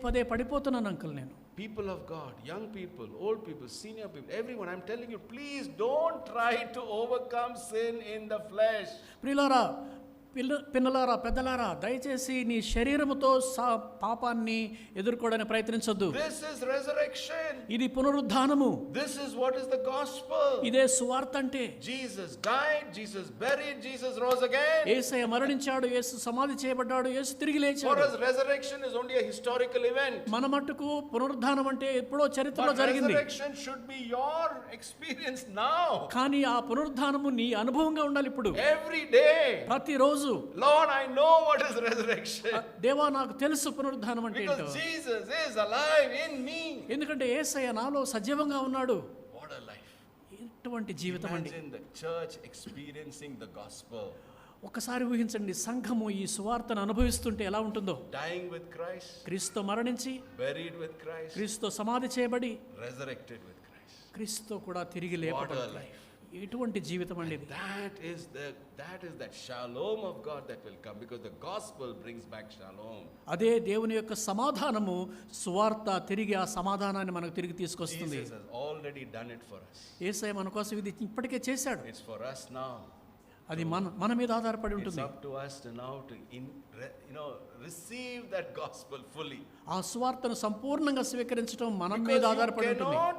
పదే పడిపోతున్నాను అంకుల్. నేను People of God, young people, old people, senior people, everyone, I'm telling you, please don't try to overcome sin in the flesh. ప్రియులారా, పిన్నలారా, పెద్దలారా, దయచేసి నీ శరీరముతో పాపాన్ని ఎదుర్కోవడానికి ప్రయత్నించొద్దు. This is resurrection. ఇది పునరుద్ధానము. This is what is the gospel. ఇదే సువార్త అంటే. Jesus died, Jesus buried, Jesus rose again. యేసయ్య మరణించాడు, యేసు సమాధి చేయబడ్డాడు, యేసు తిరిగి లేచాడు. For us, resurrection is only a historical event. మన మట్టుకు పునరుద్ధానం అంటే ఎప్పుడో చరిత్రలో జరిగింది. Resurrection should be your experience now. కానీ ఆ పునరుద్ధానము నీ అనుభవంగా ఉండాలి ఇప్పుడు. Every day. ప్రతిరోజు. Lord, I know what is resurrection. దేవా, నాకు తెలుసు పునరుద్ధానం అంటే ఏంటో. Because Jesus is alive in me. ఎందుకంటే యేసయ్య నాలో సజీవంగా ఉన్నాడు. What a life. ఎటువంటి జీవితం అండి. Imagine the church experiencing the gospel. ఒకసారి ఊహించండి, సంఘము ఈ సువార్తను అనుభవిస్తుంటే ఎలా ఉంటుందో. Dying with Christ, క్రీస్తు మరణించి, buried with Christ, క్రీస్తు సమాధి చేయబడి, resurrected with Christ. క్రీస్తు కూడా తిరిగి లేపబడ్డాడు. ఎటువంటి జీవితం అండి ఇది. That is that shalom of God that will come, because the gospel brings back shalom. అదే దేవుని యొక్క సమాధానము, సువార్త తిరిగి ఆ సమాధానాన్ని మనకు తిరిగి తీసుకొస్తుంది. Jesus has already done it for us. యేసయ్య మన కోసం ఇది ఇప్పటికే చేశాడు. It's for us now. అది మన మీద ఆధారపడి It's ఉంటుంది. up to us to now to receive that gospel fully. ఆ సువార్తను సంపూర్ణంగా స్వీకరించడం మన మీద Because you ఆధారపడి ఉంటుంది. cannot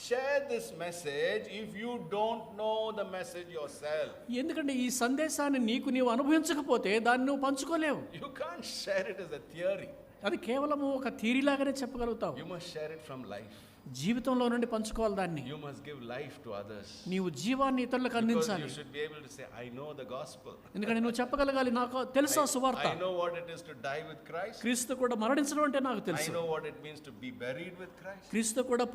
share this message if you don't know the message yourself. ఎందుకంటే ఈ సందేశాన్ని నీవు అనుభవించకపోతే దాన్ని నువ్వు పంచుకోలేవు. You can't share it as a theory. అది కేవలము ఒక థియరీలాగానే చెప్పగలుగుతావు. You must share it from life. జీవితంలో నుండి పంచుకోవాలి దాన్ని. You must give life to others. నీవు జీవాన్ని ఇతరులకు Because అందించాలి. you should be able to say, I know the gospel. ఎందుకంటే నువ్వు చెప్పగలగాలి, నాకు తెలుసా సువార్త. I know what it is to die with Christ. క్రీస్తు కూడా మరణించడం అంటే నాకు I తెలుసు. know what it means to be buried with Christ. క్రీస్తు కూడా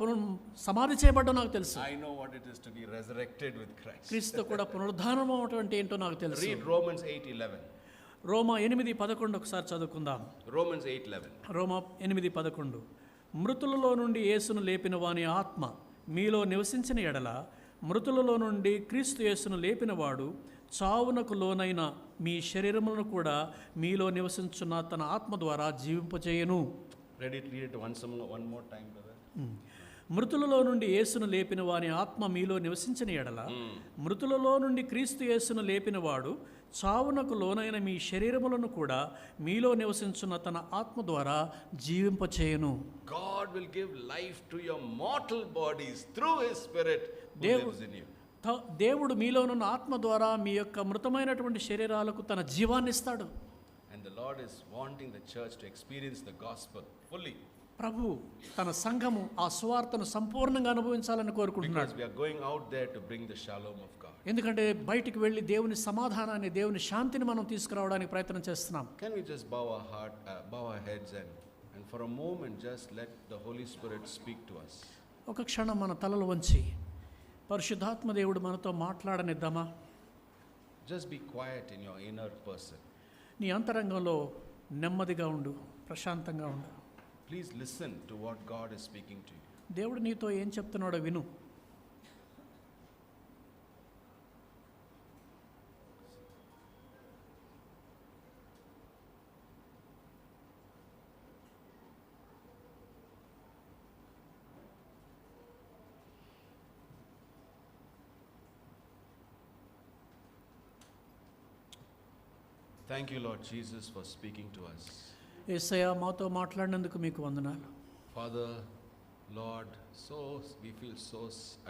సమాధి చేయబడ్డం నాకు తెలుసు. I know what it is to be resurrected with Christ. క్రీస్తు కూడా పునరుద్ధానం అంటే ఏంటో నాకు తెలుసు. Read Romans 8:11. రోమా 8:11 ఒకసారి చదువుకుందాం. Romans 8:11. రోమా 8:11 మృతులలో నుండి యేసును లేపిన వాని ఆత్మ మీలో నివసించిన ఎడల మృతులలో నుండి క్రీస్తు యేసును లేపినవాడు చావునకు లోనైన మీ శరీరములను కూడా మీలో నివసించున్న తన ఆత్మ ద్వారా జీవింపచేయను. Read it one more time, brother. మృతులలో నుండి యేసును లేపిన వాని ఆత్మ మీలో నివసించిన ఎడల మృతులలో నుండి క్రీస్తు యేసును లేపినవాడు చావునకు లోనైన మీ శరీరములను కూడా మీలో నివసించున్న తన ఆత్మ ద్వారా జీవింపచేయును. God will give life to your mortal bodies through his spirit who lives in you. దేవుడు మీలోనున్న ఆత్మ ద్వారా మీ యొక్క మృతమైనటువంటి శరీరాలకు తన జీవాన్ని ఇస్తాడు. And the Lord is wanting the church to experience the gospel fully. ప్రభు తన సంఘము ఆ సువార్తను సంపూర్ణంగా అనుభవించాలని కోరుకుంటున్నాడు. Because we are going out there to bring the shalom of God. ఎందుకంటే బయటికి వెళ్ళి దేవుని సమాధానాన్ని, దేవుని శాంతిని మనం తీసుకురావడానికి ప్రయత్నం చేస్తున్నాం. Can we just bow our heads and for a moment just let the Holy Spirit speak to us? ఒక క్షణం మన తలలు వంచి పరిశుద్ధాత్మ దేవుడు మనతో మాట్లాడనిద్దామా? Just be quiet in your inner person. నీ అంతరంగంలో నెమ్మదిగా ఉండు, ప్రశాంతంగా ఉండు. Please listen to what God is speaking to you. దేవుడు నీతో ఏం చెప్తున్నాడో విను. Thank you, Lord Jesus, for speaking to us. యేసయ్య మాతో మాట్లాడినందుకు మీకు వందనాలు. Father, Lord, we feel so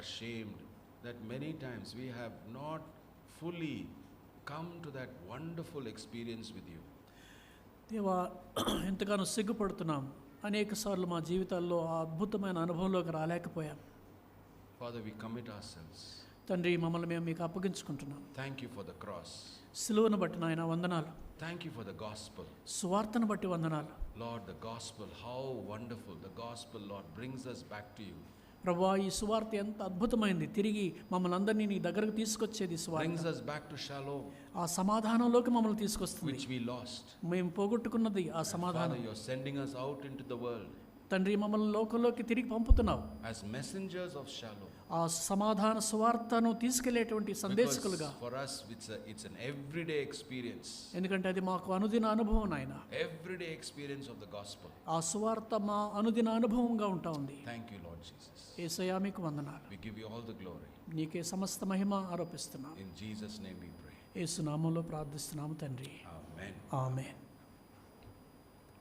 ashamed that many times we have not fully come to that wonderful experience with you. దేవా, ఎంతగానో సిగ్గుపడుతున్నాం. అనేక సార్లు మా జీవితాల్లో ఆ అద్భుతమైన అనుభవంలోకి రాలేకపోయాం. Father, we commit ourselves. తండ్రి, మమ్మల్ని మేము మీకు అప్పగించుకుంటున్నాం. Thank you for the cross. సిలువను బట్టి నాయన వందనాలు. Thank you for the gospel. సువార్తను బట్టి వందనాలు. Lord, the gospel, how wonderful. The gospel, Lord, brings us back to you. ప్రభువా, ఈ సువార్త ఎంత అద్భుతమైంది. తిరిగి మమ్మల్ని అందరినీ నీ దగ్గరకు తీసుకొచ్చేది సువార్త. Brings us back to shalom. ఆ సమాధానంలోకి మమ్మల్ని తీసుకొస్తుంది. Which we lost. మేము పోగొట్టుకున్నది ఆ సమాధానం. Father, you're sending us out into the world. తండ్రి, మమ్మల్ని లోకంలోకి తిరిగి పంపుతున్నావు. As messengers of shalom. ఆ సమాధాన సువార్తను తీసుకెళ్లేటువంటి సందేశకులుగా. For us it's an everyday experience. ఎందుకంటే అది మాకు అనుదిన అనుభవం నాయన. Everyday experience of the gospel. ఆ సువార్త మా అనుదిన అనుభవంగా ఉంటా ఉంది. Thank you, Lord Jesus. యేసయ్యా, మీకు వందనాలు. We give you all the glory. నీకే సమస్త మహిమ ఆరోపిస్తున్నాం. In Jesus' name we pray. యేసు నామములో ప్రార్థిస్తున్నాము తండ్రి. Amen. ఆమేన్.